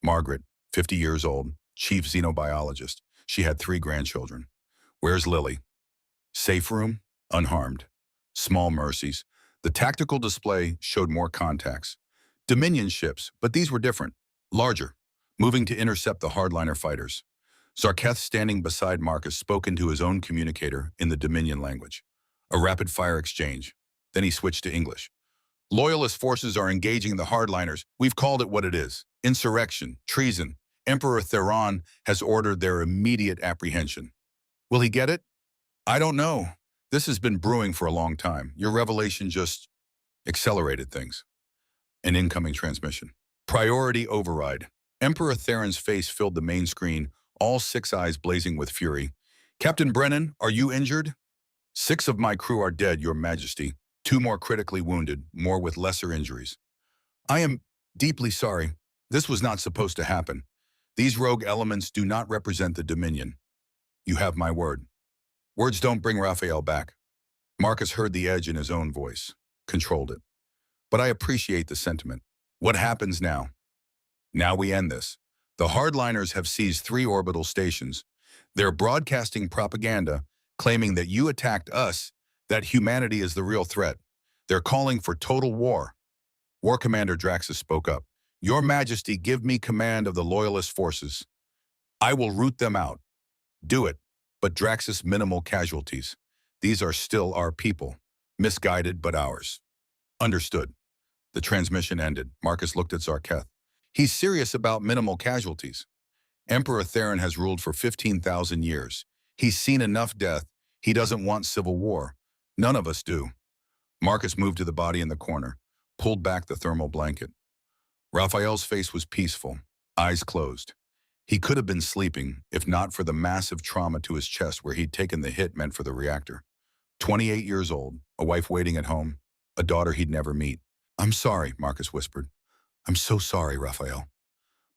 Margaret, 50 years old, chief xenobiologist. She had 3 grandchildren. Where's Lily? Safe room, unharmed. Small mercies. The tactical display showed more contacts. Dominion ships, but these were different. Larger, moving to intercept the hardliner fighters. Zarketh, standing beside Marcus, spoke into his own communicator in the Dominion language. A rapid-fire exchange. Then he switched to English. Loyalist forces are engaging the hardliners. We've called it what it is. Insurrection, treason. Emperor Theron has ordered their immediate apprehension. Will he get it? I don't know. This has been brewing for a long time. Your revelation just accelerated things. An incoming transmission. Priority override. Emperor Theron's face filled the main screen, all 6 eyes blazing with fury. Captain Brennan, are you injured? 6 of my crew are dead, Your Majesty. 2 more critically wounded, more with lesser injuries. I am deeply sorry. This was not supposed to happen. These rogue elements do not represent the Dominion. You have my word. Words don't bring Raphael back. Marcus heard the edge in his own voice, controlled it. But I appreciate the sentiment. What happens now? Now we end this. The hardliners have seized 3 orbital stations. They're broadcasting propaganda, claiming that you attacked us, that humanity is the real threat. They're calling for total war. War Commander Draxus spoke up. Your Majesty, give me command of the Loyalist forces. I will root them out. Do it. But Draxus, minimal casualties. These are still our people. Misguided, but ours. Understood. The transmission ended. Marcus looked at Zarketh. He's serious about minimal casualties. Emperor Theron has ruled for 15,000 years. He's seen enough death. He doesn't want civil war. None of us do. Marcus moved to the body in the corner, pulled back the thermal blanket. Raphael's face was peaceful, eyes closed. He could have been sleeping, if not for the massive trauma to his chest where he'd taken the hit meant for the reactor. 28 years old, a wife waiting at home, a daughter he'd never meet. I'm sorry, Marcus whispered. I'm so sorry, Raphael.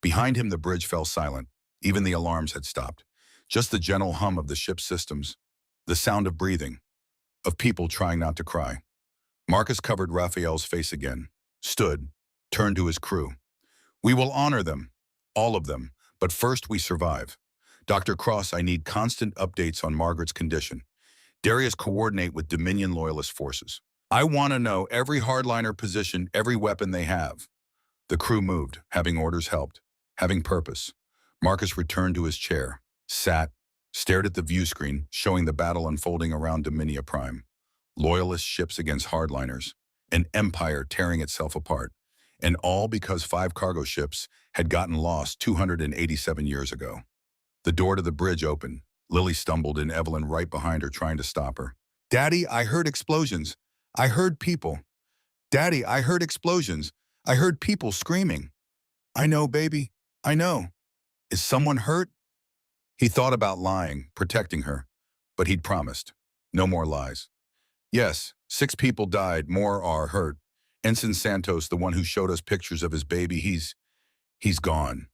Behind him, the bridge fell silent. Even the alarms had stopped. Just the gentle hum of the ship's systems, the sound of breathing, of people trying not to cry. Marcus covered Raphael's face again, stood, turned to his crew. We will honor them, all of them, but first we survive. Dr. Cross, I need constant updates on Margaret's condition. Darius, coordinate with Dominion Loyalist forces. I want to know every hardliner position, every weapon they have. The crew moved, having orders helped, having purpose. Marcus returned to his chair, sat, stared at the view screen, showing the battle unfolding around Dominia Prime. Loyalist ships against hardliners, an empire tearing itself apart, and all because 5 cargo ships had gotten lost 287 years ago. The door to the bridge opened. Lily stumbled and Evelyn right behind her trying to stop her. Daddy, I heard explosions. I heard people. Daddy, I heard explosions. I heard people screaming. I know, baby. I know. Is someone hurt? He thought about lying, protecting her, but he'd promised. No more lies. Yes, 6 people died, more are hurt. Ensign Santos, the one who showed us pictures of his baby, he's gone.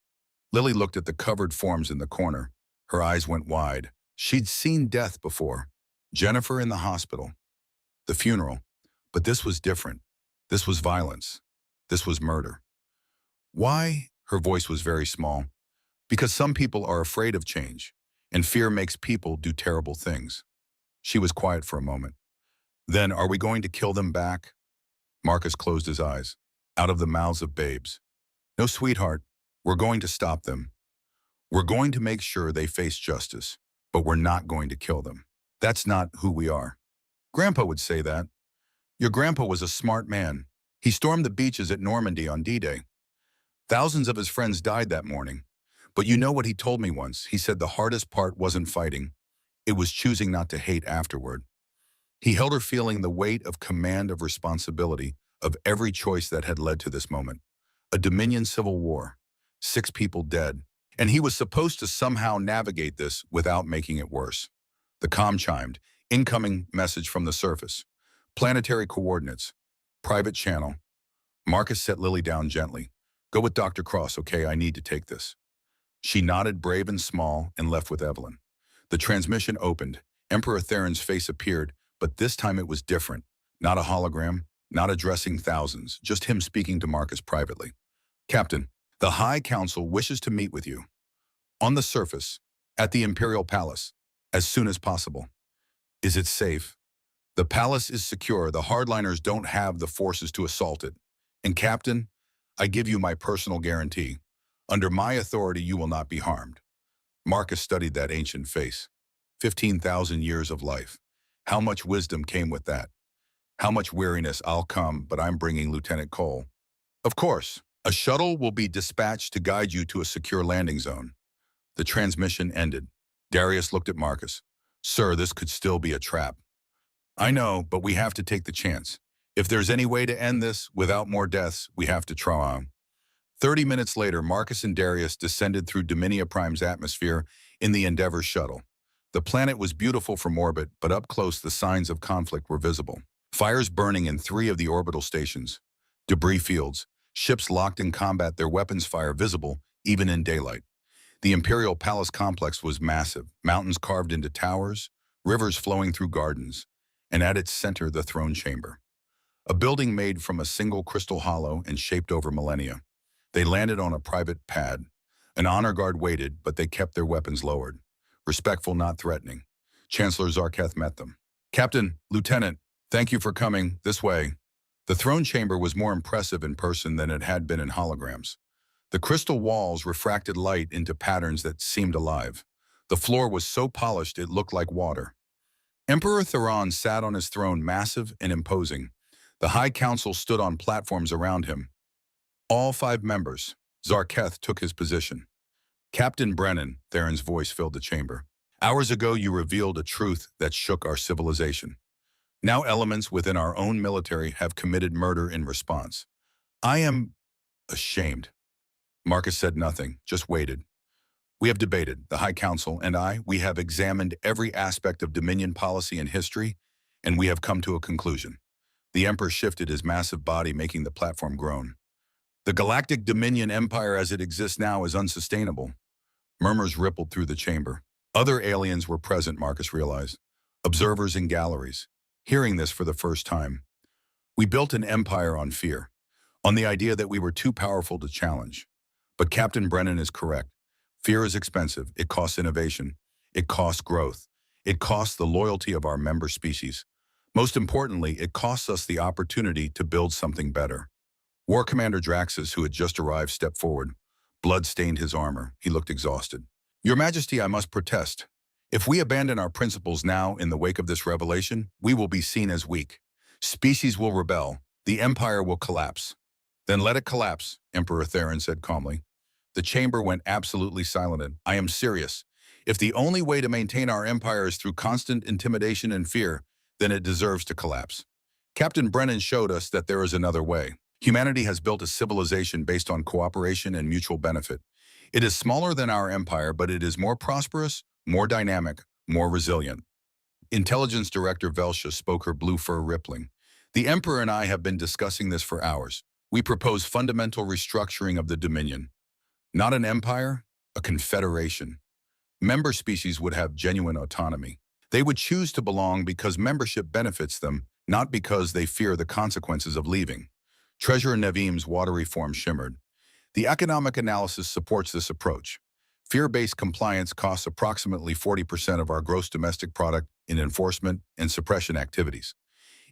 Lily looked at the covered forms in the corner. Her eyes went wide. She'd seen death before. Jennifer in the hospital. The funeral. But this was different. This was violence. This was murder. Why? Her voice was very small. Because some people are afraid of change, and fear makes people do terrible things. She was quiet for a moment. Then, are we going to kill them back? Marcus closed his eyes. Out of the mouths of babes. No, sweetheart. We're going to stop them. We're going to make sure they face justice, but we're not going to kill them. That's not who we are. Grandpa would say that. Your grandpa was a smart man. He stormed the beaches at Normandy on D-Day. Thousands of his friends died that morning. But you know what he told me once? He said the hardest part wasn't fighting. It was choosing not to hate afterward. He held her feeling the weight of command of responsibility of every choice that had led to this moment. A Dominion civil war, 6 people dead, and he was supposed to somehow navigate this without making it worse. The comm chimed, incoming message from the surface. Planetary coordinates, private channel. Marcus set Lily down gently. Go with Dr. Cross, okay? I need to take this. She nodded, brave and small, and left with Evelyn. The transmission opened. Emperor Theron's face appeared, but this time it was different. Not a hologram, not addressing thousands, just him speaking to Marcus privately. Captain, the High Council wishes to meet with you. On the surface, at the Imperial Palace, as soon as possible. Is it safe? The palace is secure. The hardliners don't have the forces to assault it. And Captain, I give you my personal guarantee. Under my authority, you will not be harmed. Marcus studied that ancient face. 15,000 years of life. How much wisdom came with that? How much weariness? I'll come, but I'm bringing Lieutenant Cole. Of course, A shuttle will be dispatched to guide you to a secure landing zone. The transmission ended. Darius looked at Marcus. Sir, this could still be a trap. I know, but we have to take the chance. If there's any way to end this without more deaths, we have to try on. 30 minutes later, Marcus and Darius descended through Dominia Prime's atmosphere in the Endeavour shuttle. The planet was beautiful from orbit, but up close the signs of conflict were visible. Fires burning in 3 of the orbital stations. Debris fields. Ships locked in combat, their weapons fire visible, even in daylight. The Imperial Palace complex was massive, mountains carved into towers, rivers flowing through gardens, and at its center the throne chamber. A building made from a single crystal hollow and shaped over millennia. They landed on a private pad. An honor guard waited, but they kept their weapons lowered. Respectful, not threatening. Chancellor Zarketh met them. Captain, Lieutenant, thank you for coming this way. The throne chamber was more impressive in person than it had been in holograms. The crystal walls refracted light into patterns that seemed alive. The floor was so polished it looked like water. Emperor Theron sat on his throne, massive and imposing. The High Council stood on platforms around him. All 5 members. Zarketh took his position. Captain Brennan, Theron's voice filled the chamber. Hours ago you revealed a truth that shook our civilization. Now elements within our own military have committed murder in response. I am ashamed. Marcus said nothing, just waited. We have debated, the High Council and I, we have examined every aspect of Dominion policy and history, and we have come to a conclusion. The Emperor shifted his massive body, making the platform groan. The Galactic Dominion Empire as it exists now is unsustainable. Murmurs rippled through the chamber. Other aliens were present, Marcus realized. Observers in galleries. Hearing this for the first time. We built an empire on fear, on the idea that we were too powerful to challenge. But Captain Brennan is correct. Fear is expensive. It costs innovation. It costs growth. It costs the loyalty of our member species. Most importantly, it costs us the opportunity to build something better. War Commander Draxus, who had just arrived, stepped forward. Blood stained his armor. He looked exhausted. Your Majesty, I must protest. If we abandon our principles now in the wake of this revelation, we will be seen as weak. Species will rebel. The Empire will collapse. Then let it collapse, Emperor Theron said calmly. The chamber went absolutely silent. I am serious. If the only way to maintain our empire is through constant intimidation and fear, then it deserves to collapse. Captain Brennan showed us that there is another way. Humanity has built a civilization based on cooperation and mutual benefit. It is smaller than our empire, but it is more prosperous, more dynamic, more resilient. Intelligence Director Velsha spoke, her blue fur rippling. The Emperor and I have been discussing this for hours. We propose fundamental restructuring of the Dominion. Not an empire, a confederation. Member species would have genuine autonomy. They would choose to belong because membership benefits them, not because they fear the consequences of leaving. Treasurer Nevim's watery form shimmered. The economic analysis supports this approach. Fear-based compliance costs approximately 40% of our gross domestic product in enforcement and suppression activities.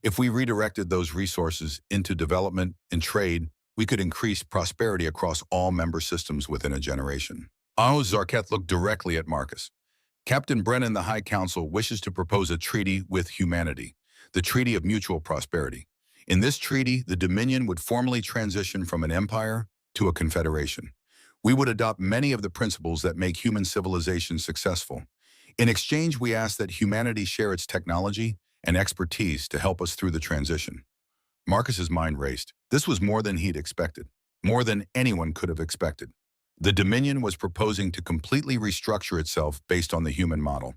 If we redirected those resources into development and trade, we could increase prosperity across all member systems within a generation. Zarketh looked directly at Marcus. Captain Brennan, the High Council, wishes to propose a treaty with humanity, the Treaty of Mutual Prosperity. In this treaty, the Dominion would formally transition from an empire to a confederation. We would adopt many of the principles that make human civilization successful. In exchange, we ask that humanity share its technology and expertise to help us through the transition. Marcus's mind raced. This was more than he'd expected, more than anyone could have expected. The Dominion was proposing to completely restructure itself based on the human model.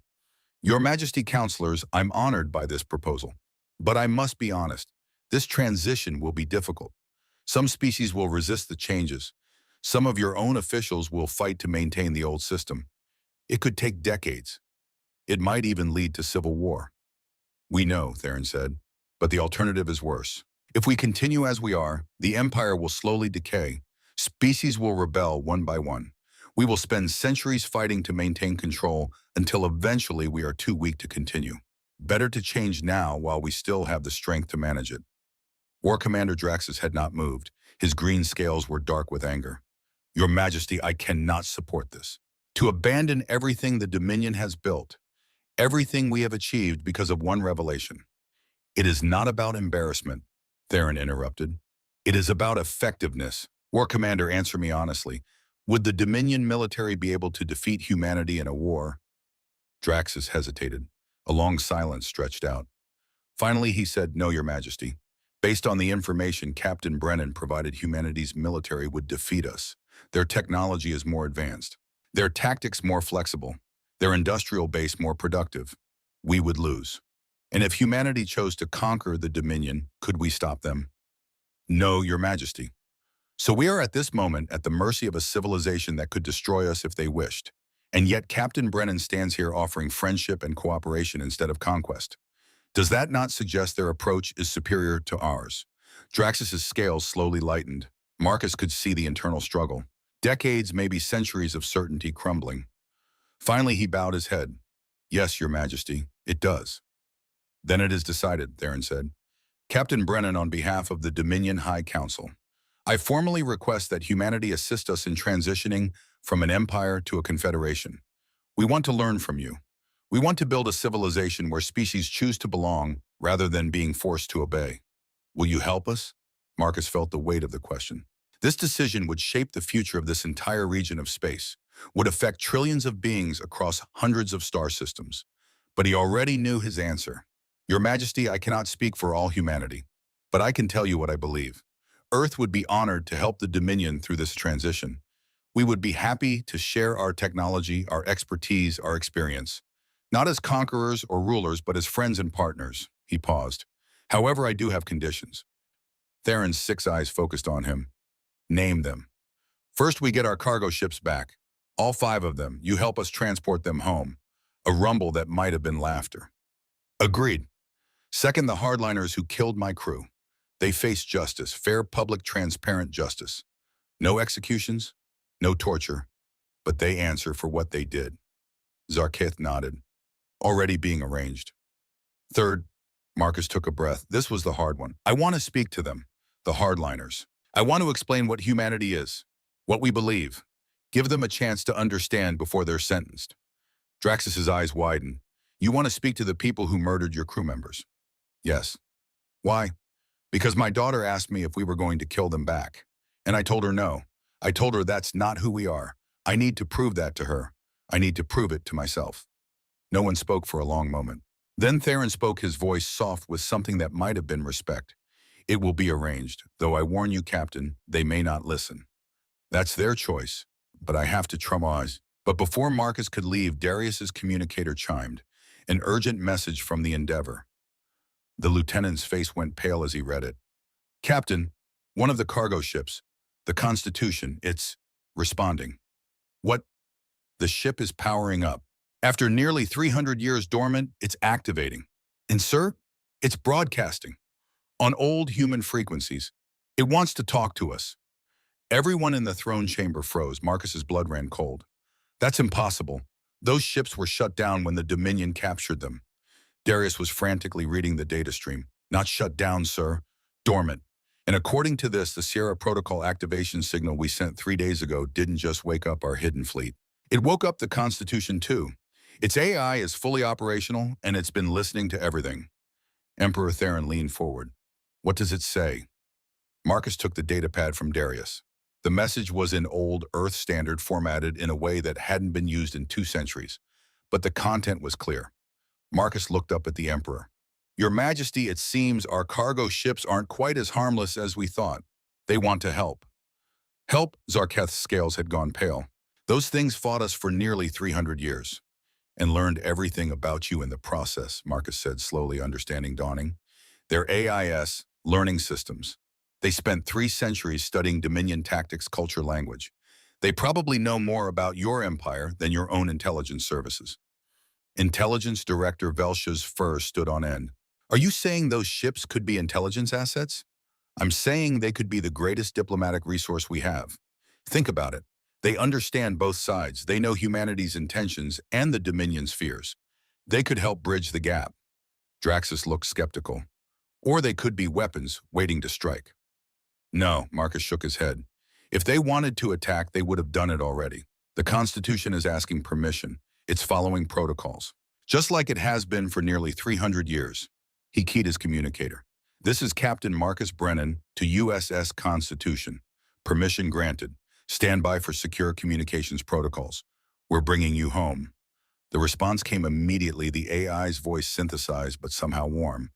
Your Majesty, Counselors, I'm honored by this proposal. But I must be honest, this transition will be difficult. Some species will resist the changes. Some of your own officials will fight to maintain the old system. It could take decades. It might even lead to civil war. We know, Theron said, but the alternative is worse. If we continue as we are, the Empire will slowly decay. Species will rebel one by one. We will spend centuries fighting to maintain control until eventually we are too weak to continue. Better to change now while we still have the strength to manage it. War Commander Draxus had not moved. His green scales were dark with anger. Your Majesty, I cannot support this. To abandon everything the Dominion has built, everything we have achieved because of one revelation. It is not about embarrassment, Theron interrupted. It is about effectiveness. War Commander, answer me honestly. Would the Dominion military be able to defeat humanity in a war? Draxus hesitated. A long silence stretched out. Finally, he said, no, Your Majesty. Based on the information Captain Brennan provided, humanity's military would defeat us. Their technology is more advanced. Their tactics more flexible. Their industrial base more productive. We would lose. And if humanity chose to conquer the Dominion, could we stop them? No, Your Majesty. So we are at this moment at the mercy of a civilization that could destroy us if they wished. And yet Captain Brennan stands here offering friendship and cooperation instead of conquest. Does that not suggest their approach is superior to ours? Draxus's scales slowly lightened. Marcus could see the internal struggle. Decades, maybe centuries of certainty crumbling. Finally, he bowed his head. Yes, Your Majesty, it does. Then it is decided, Theron said. Captain Brennan, on behalf of the Dominion High Council, I formally request that humanity assist us in transitioning from an empire to a confederation. We want to learn from you. We want to build a civilization where species choose to belong rather than being forced to obey. Will you help us? Marcus felt the weight of the question. This decision would shape the future of this entire region of space, would affect trillions of beings across hundreds of star systems. But he already knew his answer. Your Majesty, I cannot speak for all humanity, but I can tell you what I believe. Earth would be honored to help the Dominion through this transition. We would be happy to share our technology, our expertise, our experience. Not as conquerors or rulers, but as friends and partners. He paused. However, I do have conditions. Theron's 6 eyes focused on him. Name them. First, we get our cargo ships back. All 5 of them. You help us transport them home. A rumble that might have been laughter. Agreed. Second, the hardliners who killed my crew. They face justice, fair, public, transparent justice. No executions, no torture, but they answer for what they did. Zarketh nodded. Already being arranged. Third, Marcus took a breath. This was the hard one. I want to speak to them, the hardliners. I want to explain what humanity is, what we believe. Give them a chance to understand before they're sentenced. Draxus's eyes widened. You want to speak to the people who murdered your crew members? Yes. Why? Because my daughter asked me if we were going to kill them back. And I told her no. I told her that's not who we are. I need to prove that to her. I need to prove it to myself. No one spoke for a long moment. Then Theron spoke, his voice soft with something that might have been respect. It will be arranged, though I warn you, Captain, they may not listen. That's their choice, but I have to traumatise. But before Marcus could leave, Darius's communicator chimed, an urgent message from the Endeavor. The lieutenant's face went pale as he read it. Captain, one of the cargo ships, the Constitution, it's responding. What? The ship is powering up. After nearly 300 years dormant, it's activating. And sir, it's broadcasting. On old human frequencies. It wants to talk to us. Everyone in the throne chamber froze. Marcus's blood ran cold. That's impossible. Those ships were shut down when the Dominion captured them. Darius was frantically reading the data stream. Not shut down, sir. Dormant. And according to this, the Sierra Protocol activation signal we sent 3 days ago didn't just wake up our hidden fleet. It woke up the Constitution too. Its AI is fully operational, and it's been listening to everything. Emperor Theron leaned forward. What does it say? Marcus took the datapad from Darius. The message was in old Earth standard, formatted in a way that hadn't been used in 2 centuries. But the content was clear. Marcus looked up at the Emperor. Your Majesty, it seems our cargo ships aren't quite as harmless as we thought. They want to help. Help? Zarketh's scales had gone pale. Those things fought us for nearly 300 years. And learned everything about you in the process, Marcus said, slowly, understanding dawning. They're AIS, learning systems. They spent 3 centuries studying Dominion tactics, culture, language. They probably know more about your empire than your own intelligence services. Intelligence Director Velsha's fur stood on end. Are you saying those ships could be intelligence assets? I'm saying they could be the greatest diplomatic resource we have. Think about it. They understand both sides. They know humanity's intentions and the Dominion's fears. They could help bridge the gap. Draxus looked skeptical. Or they could be weapons waiting to strike. No, Marcus shook his head. If they wanted to attack, they would have done it already. The Constitution is asking permission. It's following protocols. Just like it has been for nearly 300 years. He keyed his communicator. This is Captain Marcus Brennan to USS Constitution. Permission granted. Stand by for secure communications protocols. We're bringing you home. The response came immediately, the AI's voice synthesized but somehow warm.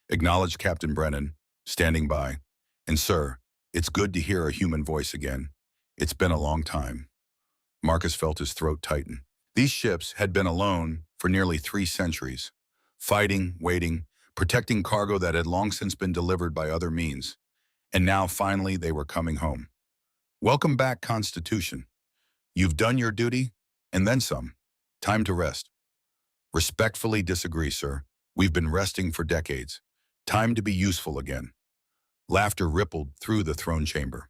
Acknowledged Captain Brennan, standing by. And sir, it's good to hear a human voice again. It's been a long time. Marcus felt his throat tighten. These ships had been alone for nearly 3 centuries, fighting, waiting, protecting cargo that had long since been delivered by other means. And now, finally, they were coming home. Welcome back, Constitution. You've done your duty, and then some. Time to rest. Respectfully disagree, sir. We've been resting for decades. Time to be useful again. Laughter rippled through the throne chamber.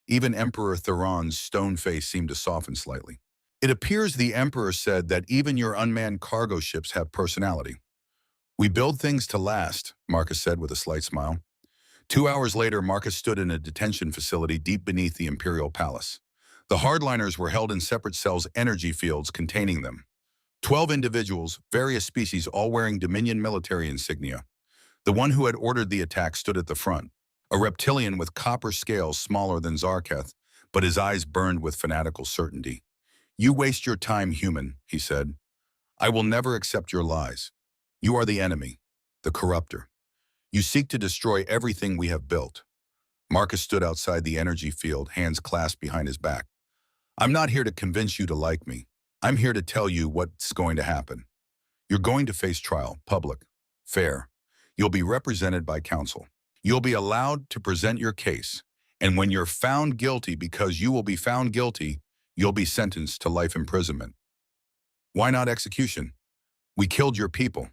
Even Emperor Theron's stone face seemed to soften slightly. It appears the Emperor said that even your unmanned cargo ships have personality. We build things to last, Marcus said with a slight smile. 2 hours later, Marcus stood in a detention facility deep beneath the Imperial Palace. The hardliners were held in separate cells, energy fields containing them. 12 individuals, various species, all wearing Dominion military insignia. The one who had ordered the attack stood at the front, a reptilian with copper scales smaller than Zarketh, but his eyes burned with fanatical certainty. You waste your time, human, he said. I will never accept your lies. You are the enemy, the corrupter. You seek to destroy everything we have built. Marcus stood outside the energy field, hands clasped behind his back. I'm not here to convince you to like me. I'm here to tell you what's going to happen. You're going to face trial, public, fair. You'll be represented by counsel. You'll be allowed to present your case. And when you're found guilty, because you will be found guilty, you'll be sentenced to life imprisonment. Why not execution? We killed your people.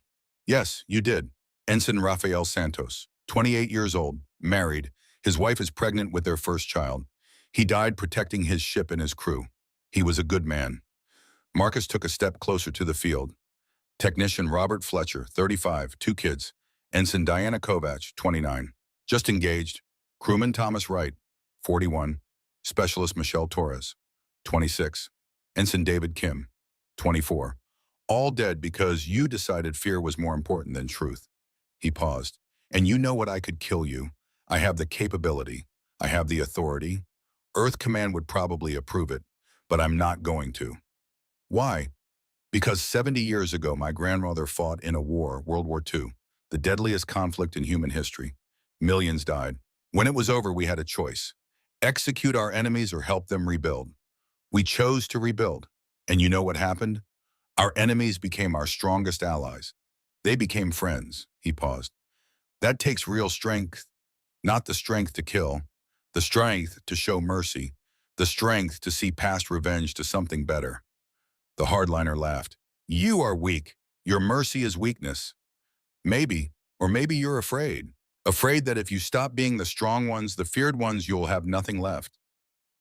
Yes, you did. Ensign Rafael Santos, 28 years old, married. His wife is pregnant with their first child. He died protecting his ship and his crew. He was a good man. Marcus took a step closer to the field. Technician Robert Fletcher, 35, 2 kids. Ensign Diana Kovac, 29. Just engaged. Crewman Thomas Wright, 41. Specialist Michelle Torres, 26. Ensign David Kim, 24. All dead because you decided fear was more important than truth. He paused. And you know what? I could kill you. I have the capability. I have the authority. Earth Command would probably approve it, but I'm not going to. Why? Because 70 years ago, my grandmother fought in a war, World War II, the deadliest conflict in human history. Millions died. When it was over, we had a choice. Execute our enemies or help them rebuild. We chose to rebuild. And you know what happened? Our enemies became our strongest allies. They became friends. He paused. That takes real strength. Not the strength to kill, the strength to show mercy, the strength to see past revenge to something better. The hardliner laughed. You are weak. Your mercy is weakness. Maybe, or maybe you're afraid. Afraid that if you stop being the strong ones, the feared ones, you'll have nothing left.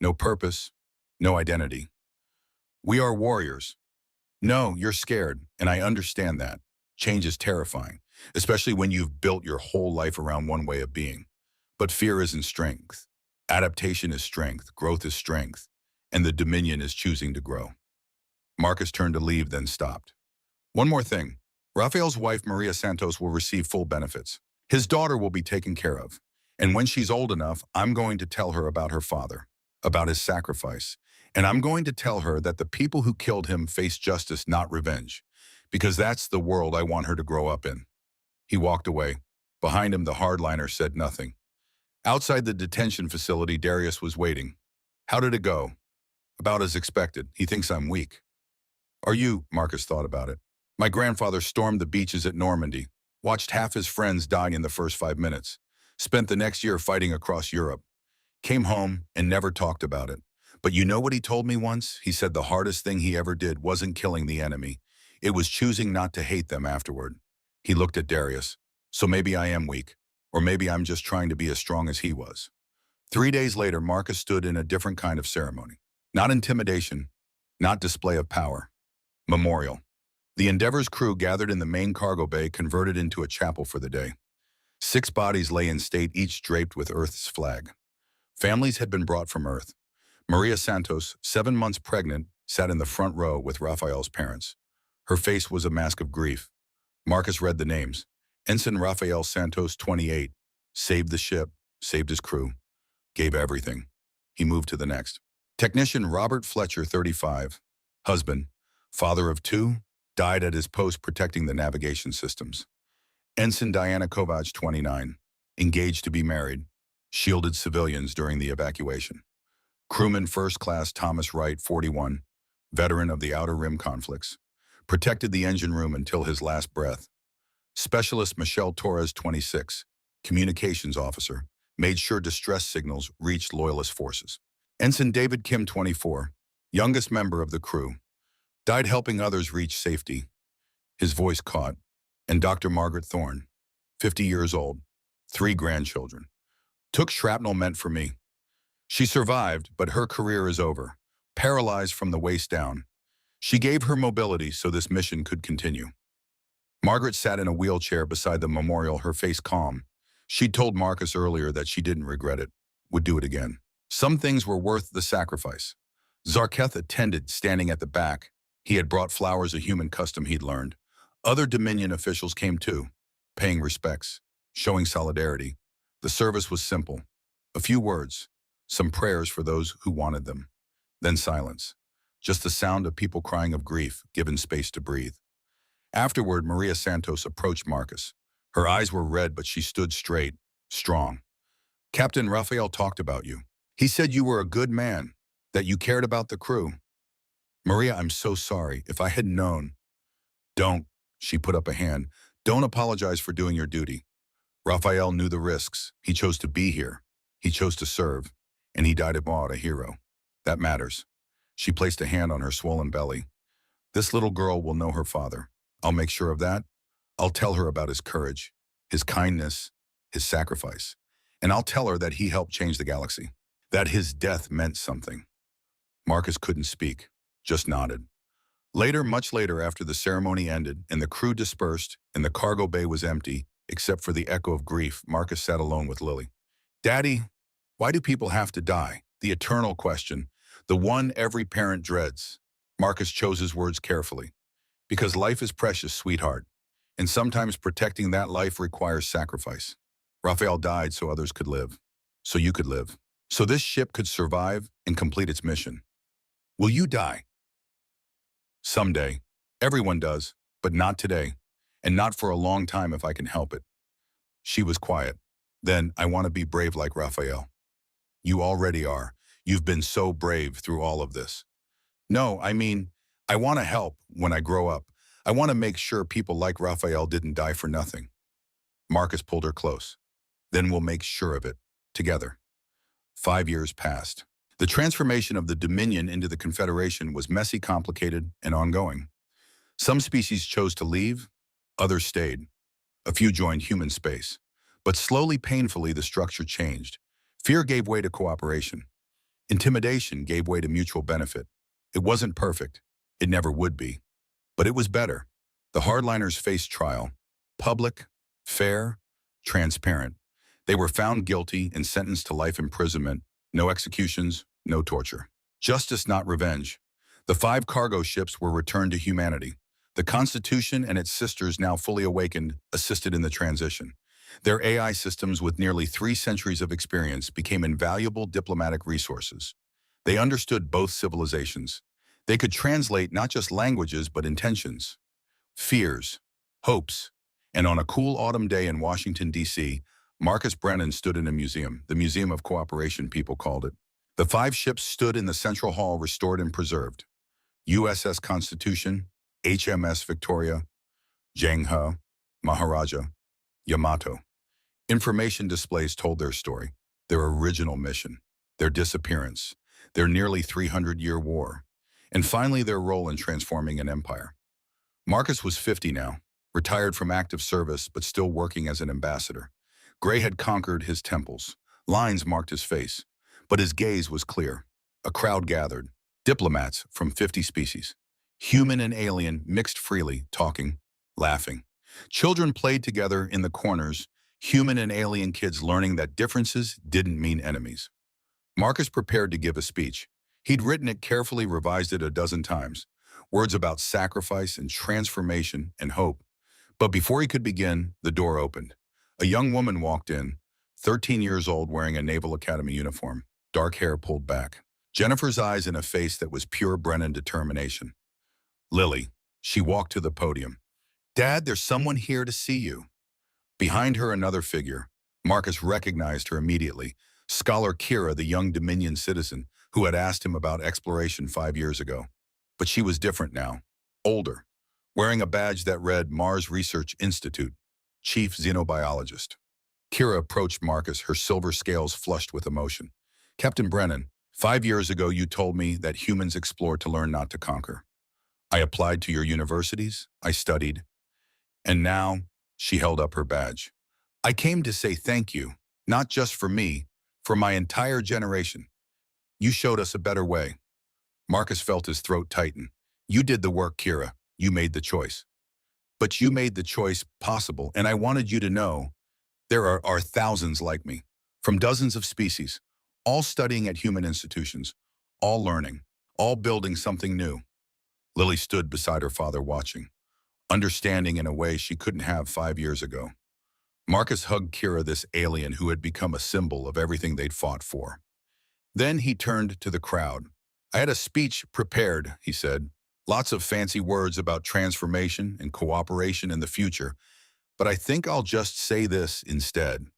No purpose, no identity. We are warriors. No, you're scared, and I understand that. Change is terrifying, especially when you've built your whole life around one way of being. But fear isn't strength. Adaptation is strength, growth is strength, and the Dominion is choosing to grow. Marcus turned to leave, then stopped. One more thing. Rafael's wife, Maria Santos, will receive full benefits. His daughter will be taken care of. And when she's old enough, I'm going to tell her about her father, about his sacrifice. And I'm going to tell her that the people who killed him face justice, not revenge, because that's the world I want her to grow up in. He walked away. Behind him, the hardliner said nothing. Outside the detention facility, Darius was waiting. How did it go? About as expected. He thinks I'm weak. Are you? Marcus thought about it. My grandfather stormed the beaches at Normandy, watched half his friends die in the first 5 minutes, spent the next year fighting across Europe, came home and never talked about it. But you know what he told me once? He said the hardest thing he ever did wasn't killing the enemy. It was choosing not to hate them afterward. He looked at Darius. So maybe I am weak, or maybe I'm just trying to be as strong as he was. 3 days later, Marcus stood in a different kind of ceremony. Not intimidation, not display of power. Memorial. The Endeavor's crew gathered in the main cargo bay, converted into a chapel for the day. 6 bodies lay in state, each draped with Earth's flag. Families had been brought from Earth. Maria Santos, 7 months pregnant, sat in the front row with Rafael's parents. Her face was a mask of grief. Marcus read the names. Ensign Rafael Santos, 28, saved the ship, saved his crew, gave everything. he moved to the next. Technician Robert Fletcher, 35, husband, father of two, died at his post protecting the navigation systems. Ensign Diana Kovac, 29, engaged to be married, shielded civilians during the evacuation. Crewman First Class Thomas Wright, 41, veteran of the Outer Rim conflicts, protected the engine room until his last breath. Specialist Michelle Torres, 26, communications officer, made sure distress signals reached Loyalist forces. Ensign David Kim, 24, youngest member of the crew, died helping others reach safety. His voice caught. And Dr. Margaret Thorne, 50 years old, 3 grandchildren, took shrapnel meant for me. She survived, but her career is over, paralyzed from the waist down. She gave her mobility so this mission could continue. Margaret sat in a wheelchair beside the memorial, her face calm. She'd told Marcus earlier that she didn't regret it, would do it again. Some things were worth the sacrifice. Zarketh attended, standing at the back. He had brought flowers, a human custom he'd learned. Other Dominion officials came too, paying respects, showing solidarity. The service was simple. A few words, some prayers for those who wanted them. Then silence. Just the sound of people crying of grief, given space to breathe. Afterward, Maria Santos approached Marcus. Her eyes were red, but she stood straight, strong. Captain Raphael talked about you. He said you were a good man, that you cared about the crew. Maria, I'm so sorry. If I had known. Don't. She put up a hand. Don't apologize for doing your duty. Raphael knew the risks. He chose to be here. He chose to serve. And he died a hero. That matters. She placed a hand on her swollen belly. This little girl will know her father. I'll make sure of that. I'll tell her about his courage, his kindness, his sacrifice. And I'll tell her that he helped change the galaxy. That his death meant something. Marcus couldn't speak, just nodded. Later, much later, after the ceremony ended and the crew dispersed and the cargo bay was empty, except for the echo of grief, Marcus sat alone with Lily. Daddy, why do people have to die? The eternal question, the one every parent dreads. Marcus chose his words carefully. Because life is precious, sweetheart, and sometimes protecting that life requires sacrifice. Raphael died so others could live, so you could live, so this ship could survive and complete its mission. Will you die? Someday. Everyone does, but not today, and not for a long time if I can help it. She was quiet. Then, I want to be brave like Raphael. You already are. You've been so brave through all of this. No, I mean, I want to help when I grow up. I want to make sure people like Raphael didn't die for nothing. Marcus pulled her close. Then we'll make sure of it, together. 5 years passed. The transformation of the Dominion into the Confederation was messy, complicated, and ongoing. Some species chose to leave, others stayed. A few joined human space. But slowly, painfully, the structure changed. Fear gave way to cooperation. Intimidation gave way to mutual benefit. It wasn't perfect. It never would be. But it was better. The hardliners faced trial. Public, fair, transparent. They were found guilty and sentenced to life imprisonment. No executions, no torture. Justice, not revenge. The 5 cargo ships were returned to humanity. The Constitution and its sisters, now fully awakened, assisted in the transition. Their AI systems, with nearly 3 centuries of experience, became invaluable diplomatic resources. They understood both civilizations. They could translate not just languages, but intentions, fears, hopes. And on a cool autumn day in Washington, D.C., Marcus Brennan stood in a museum, the Museum of Cooperation, people called it. The 5 ships stood in the central hall, restored and preserved. USS Constitution, HMS Victoria, Jangha, Maharaja, Yamato. Information displays told their story, their original mission, their disappearance, their nearly 300-year war, and finally their role in transforming an empire. Marcus was 50 now, retired from active service but still working as an ambassador. Gray had conquered his temples. Lines marked his face, but his gaze was clear. A crowd gathered, diplomats from 50 species. Human and alien mixed freely, talking, laughing. Children played together in the corners, human and alien kids learning that differences didn't mean enemies. Marcus prepared to give a speech. He'd written it carefully, revised it a dozen times. Words about sacrifice and transformation and hope. But before he could begin, the door opened. A young woman walked in, 13 years old, wearing a Naval Academy uniform. dark hair pulled back. Jennifer's eyes in a face that was pure Brennan determination. Lily. She walked to the podium. Dad, there's someone here to see you. Behind her, another figure. Marcus recognized her immediately. Scholar Kira, the young Dominion citizen, who had asked him about exploration 5 years ago. But she was different now. Older. Wearing a badge that read Mars Research Institute, Chief Xenobiologist. Kira approached Marcus, her silver scales flushed with emotion. Captain Brennan, 5 years ago you told me that humans explore to learn, not to conquer. I applied to your universities, I studied, and now, she held up her badge. I came to say thank you, not just for me, for my entire generation. You showed us a better way. Marcus felt his throat tighten. You did the work, Kira. You made the choice. But you made the choice possible, and I wanted you to know there are thousands like me, from dozens of species, all studying at human institutions, all learning, all building something new. Lily stood beside her father watching, understanding in a way she couldn't have 5 years ago. Marcus hugged Kira, this alien who had become a symbol of everything they'd fought for. Then he turned to the crowd. I had a speech prepared, he said. Lots of fancy words about transformation and cooperation in the future, but I think I'll just say this instead.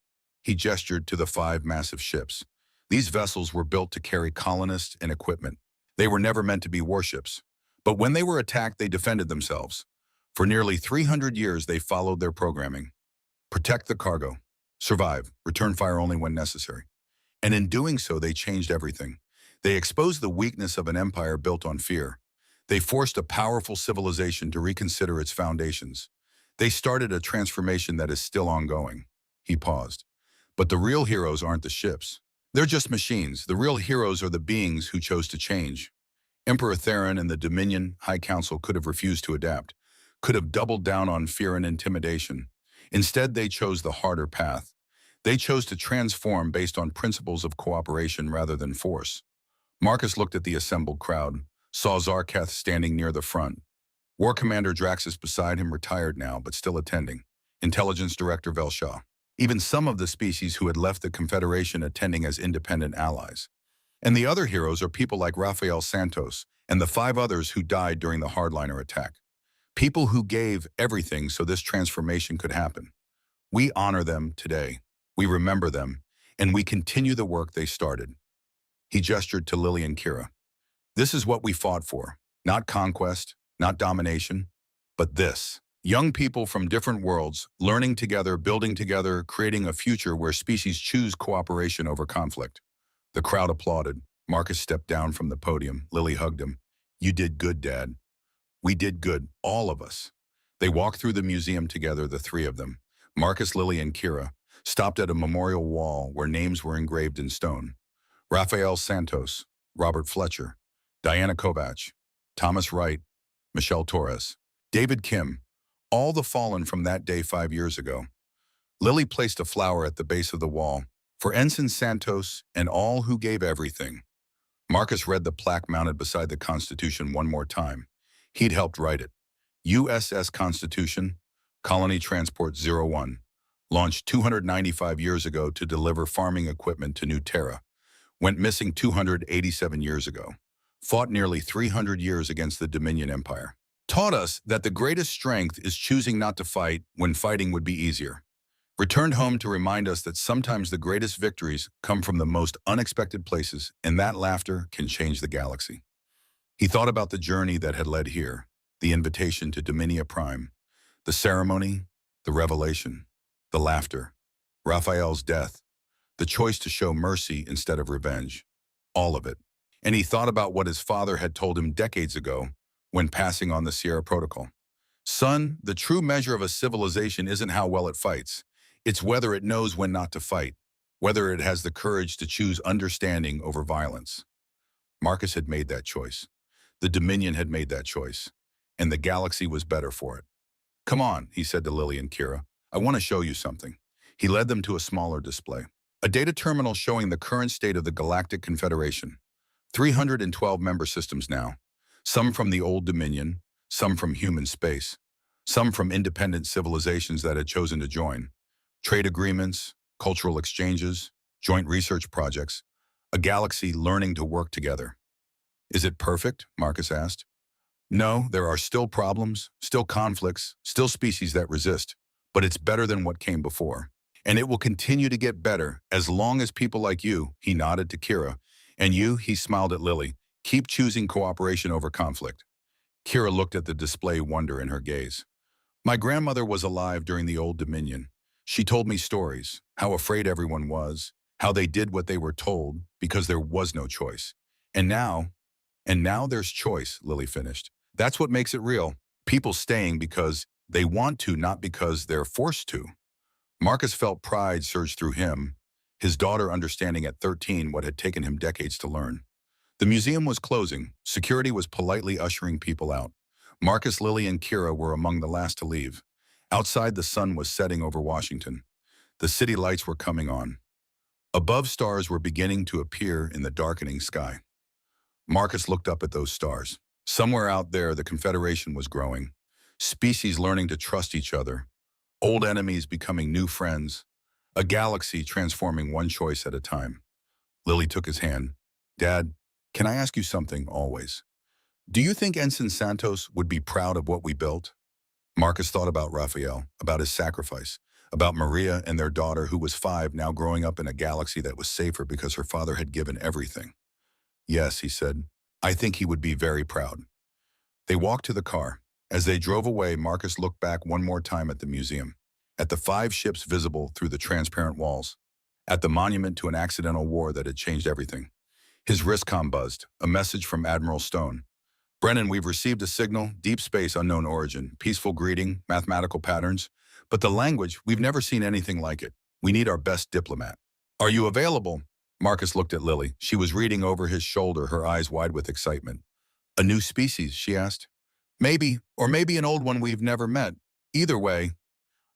He gestured to the 5 massive ships. These vessels were built to carry colonists and equipment. They were never meant to be warships. But when they were attacked, they defended themselves. For nearly 300 years, they followed their programming. Protect the cargo. Survive. Return fire only when necessary. And in doing so, they changed everything. They exposed the weakness of an empire built on fear. They forced a powerful civilization to reconsider its foundations. They started a transformation that is still ongoing. He paused. But the real heroes aren't the ships. They're just machines. The real heroes are the beings who chose to change. Emperor Theron and the Dominion High Council could have refused to adapt, could have doubled down on fear and intimidation. Instead, they chose the harder path. They chose to transform based on principles of cooperation rather than force. Marcus looked at the assembled crowd, saw Zarketh standing near the front. War Commander Draxus beside him, retired now, but still attending. Intelligence Director Velshaw. Even some of the species who had left the Confederation attending as independent allies. And the other heroes are people like Rafael Santos and the 5 others who died during the hardliner attack. People who gave everything so this transformation could happen. We honor them today. We remember them, and we continue the work they started. He gestured to Lily and Kira. This is what we fought for. Not conquest, not domination, but this. Young people from different worlds, learning together, building together, creating a future where species choose cooperation over conflict. The crowd applauded. Marcus stepped down from the podium. Lily hugged him. You did good, Dad. We did good, all of us. They walked through the museum together, the 3 of them. Marcus, Lily, and Kira stopped at a memorial wall where names were engraved in stone. Rafael Santos, Robert Fletcher, Diana Kovach, Thomas Wright, Michelle Torres, David Kim, all the fallen from that day 5 years ago. Lily placed a flower at the base of the wall for Ensign Santos and all who gave everything. Marcus read the plaque mounted beside the Constitution one more time. He'd helped write it. USS Constitution, Colony Transport 01, launched 295 years ago to deliver farming equipment to New Terra, went missing 287 years ago, fought nearly 300 years against the Dominion Empire, taught us that the greatest strength is choosing not to fight when fighting would be easier, returned home to remind us that sometimes the greatest victories come from the most unexpected places, and that laughter can change the galaxy. He thought about the journey that had led here, the invitation to Dominia Prime, the ceremony, the revelation, the laughter, Raphael's death, the choice to show mercy instead of revenge, all of it. And he thought about what his father had told him decades ago when passing on the Sierra Protocol. Son, the true measure of a civilization isn't how well it fights. It's whether it knows when not to fight, whether it has the courage to choose understanding over violence. Marcus had made that choice. The Dominion had made that choice, and the galaxy was better for it. Come on, he said to Lily and Kira. I want to show you something. He led them to a smaller display. A data terminal showing the current state of the Galactic Confederation. 312 member systems now. Some from the old Dominion, some from human space, some from independent civilizations that had chosen to join. Trade agreements, cultural exchanges, joint research projects. a galaxy learning to work together. Is it perfect? Marcus asked. No, there are still problems, still conflicts, still species that resist, but it's better than what came before. And it will continue to get better as long as people like you, he nodded to Kira, and you, he smiled at Lily, keep choosing cooperation over conflict. Kira looked at the display, wonder in her gaze. My grandmother was alive during the Old Dominion. She told me stories, how afraid everyone was, how they did what they were told because there was no choice. And now there's choice, Lily finished. That's what makes it real. People staying because they want to, not because they're forced to. Marcus felt pride surge through him, his daughter understanding at 13 what had taken him decades to learn. The museum was closing. Security was politely ushering people out. Marcus, Lily, and Kira were among the last to leave. Outside, the sun was setting over Washington. The city lights were coming on. Above, stars were beginning to appear in the darkening sky. Marcus looked up at those stars. Somewhere out there, the Confederation was growing. Species learning to trust each other. Old enemies becoming new friends. A galaxy transforming one choice at a time. Lily took his hand. Dad, can I ask you something always? Do you think Ensign Santos would be proud of what we built? Marcus thought about Raphael, about his sacrifice, about Maria and their daughter who was 5 now growing up in a galaxy that was safer because her father had given everything. Yes, he said. I think he would be very proud. They walked to the car. As they drove away, Marcus looked back one more time at the museum, at the 5 ships visible through the transparent walls, at the monument to an accidental war that had changed everything. His wristcom buzzed, a message from Admiral Stone. Brennan, we've received a signal, deep space, unknown origin, peaceful greeting, mathematical patterns. But the language, we've never seen anything like it. We need our best diplomat. Are you available? Marcus looked at Lily. She was reading over his shoulder, her eyes wide with excitement. A new species, she asked. Maybe, or maybe an old one we've never met. Either way,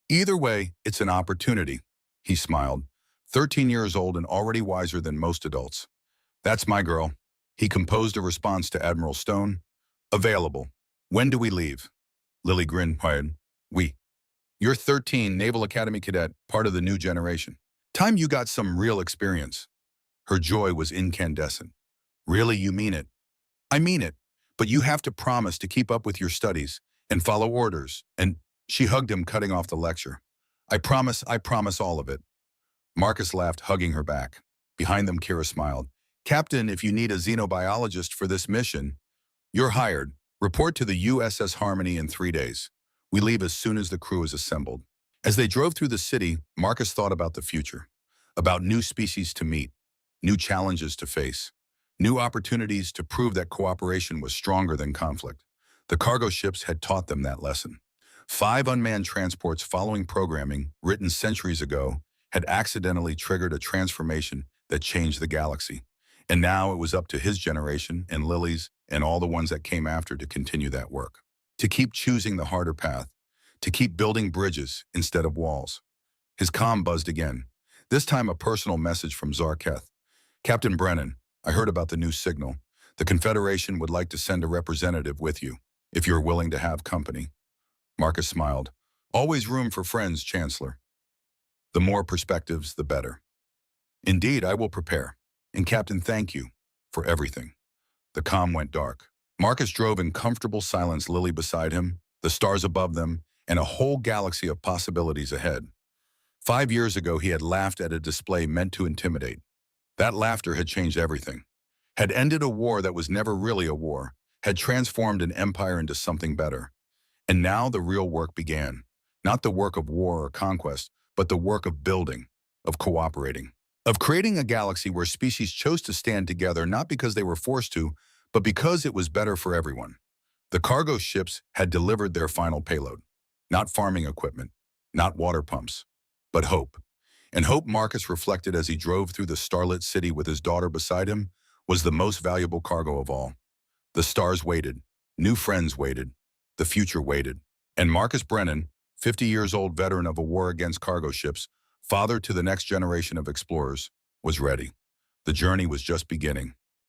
it's an opportunity. He smiled. 13 years old and already wiser than most adults. That's my girl. He composed a response to Admiral Stone. Available. When do we leave? Lily grinned wide. We. You're 13, Naval Academy cadet, part of the new generation. Time you got some real experience. Her joy was incandescent. Really, you mean it? I mean it, but you have to promise to keep up with your studies and follow orders. And she hugged him, cutting off the lecture. I promise all of it. Marcus laughed, hugging her back. Behind them, Kira smiled. Captain, if you need a xenobiologist for this mission, you're hired. Report to the USS Harmony in 3 days. We leave as soon as the crew is assembled. As they drove through the city, Marcus thought about the future, about new species to meet, new challenges to face, new opportunities to prove that cooperation was stronger than conflict. The cargo ships had taught them that lesson. 5 unmanned transports following programming, written centuries ago, had accidentally triggered a transformation that changed the galaxy. And now it was up to his generation and Lily's and all the ones that came after to continue that work. To keep choosing the harder path. To keep building bridges instead of walls. His comm buzzed again. This time a personal message from Zarketh. Captain Brennan, I heard about the new signal. The Confederation would like to send a representative with you, if you're willing to have company. Marcus smiled. Always room for friends, Chancellor. The more perspectives, the better. Indeed, I will prepare. And Captain, thank you for everything. The comm went dark. Marcus drove in comfortable silence, Lily beside him, the stars above them, and a whole galaxy of possibilities ahead. 5 years ago, he had laughed at a display meant to intimidate. That laughter had changed everything, had ended a war that was never really a war, had transformed an empire into something better. And now the real work began. Not the work of war or conquest, but the work of building, of cooperating, of creating a galaxy where species chose to stand together not because they were forced to, but because it was better for everyone. The cargo ships had delivered their final payload. Not farming equipment, not water pumps, but hope. And hope, Marcus reflected as he drove through the starlit city with his daughter beside him, was the most valuable cargo of all. The stars waited. New friends waited. The future waited. And Marcus Brennan, 50 years old veteran of a war against cargo ships, father to the next generation of explorers, was ready. The journey was just beginning.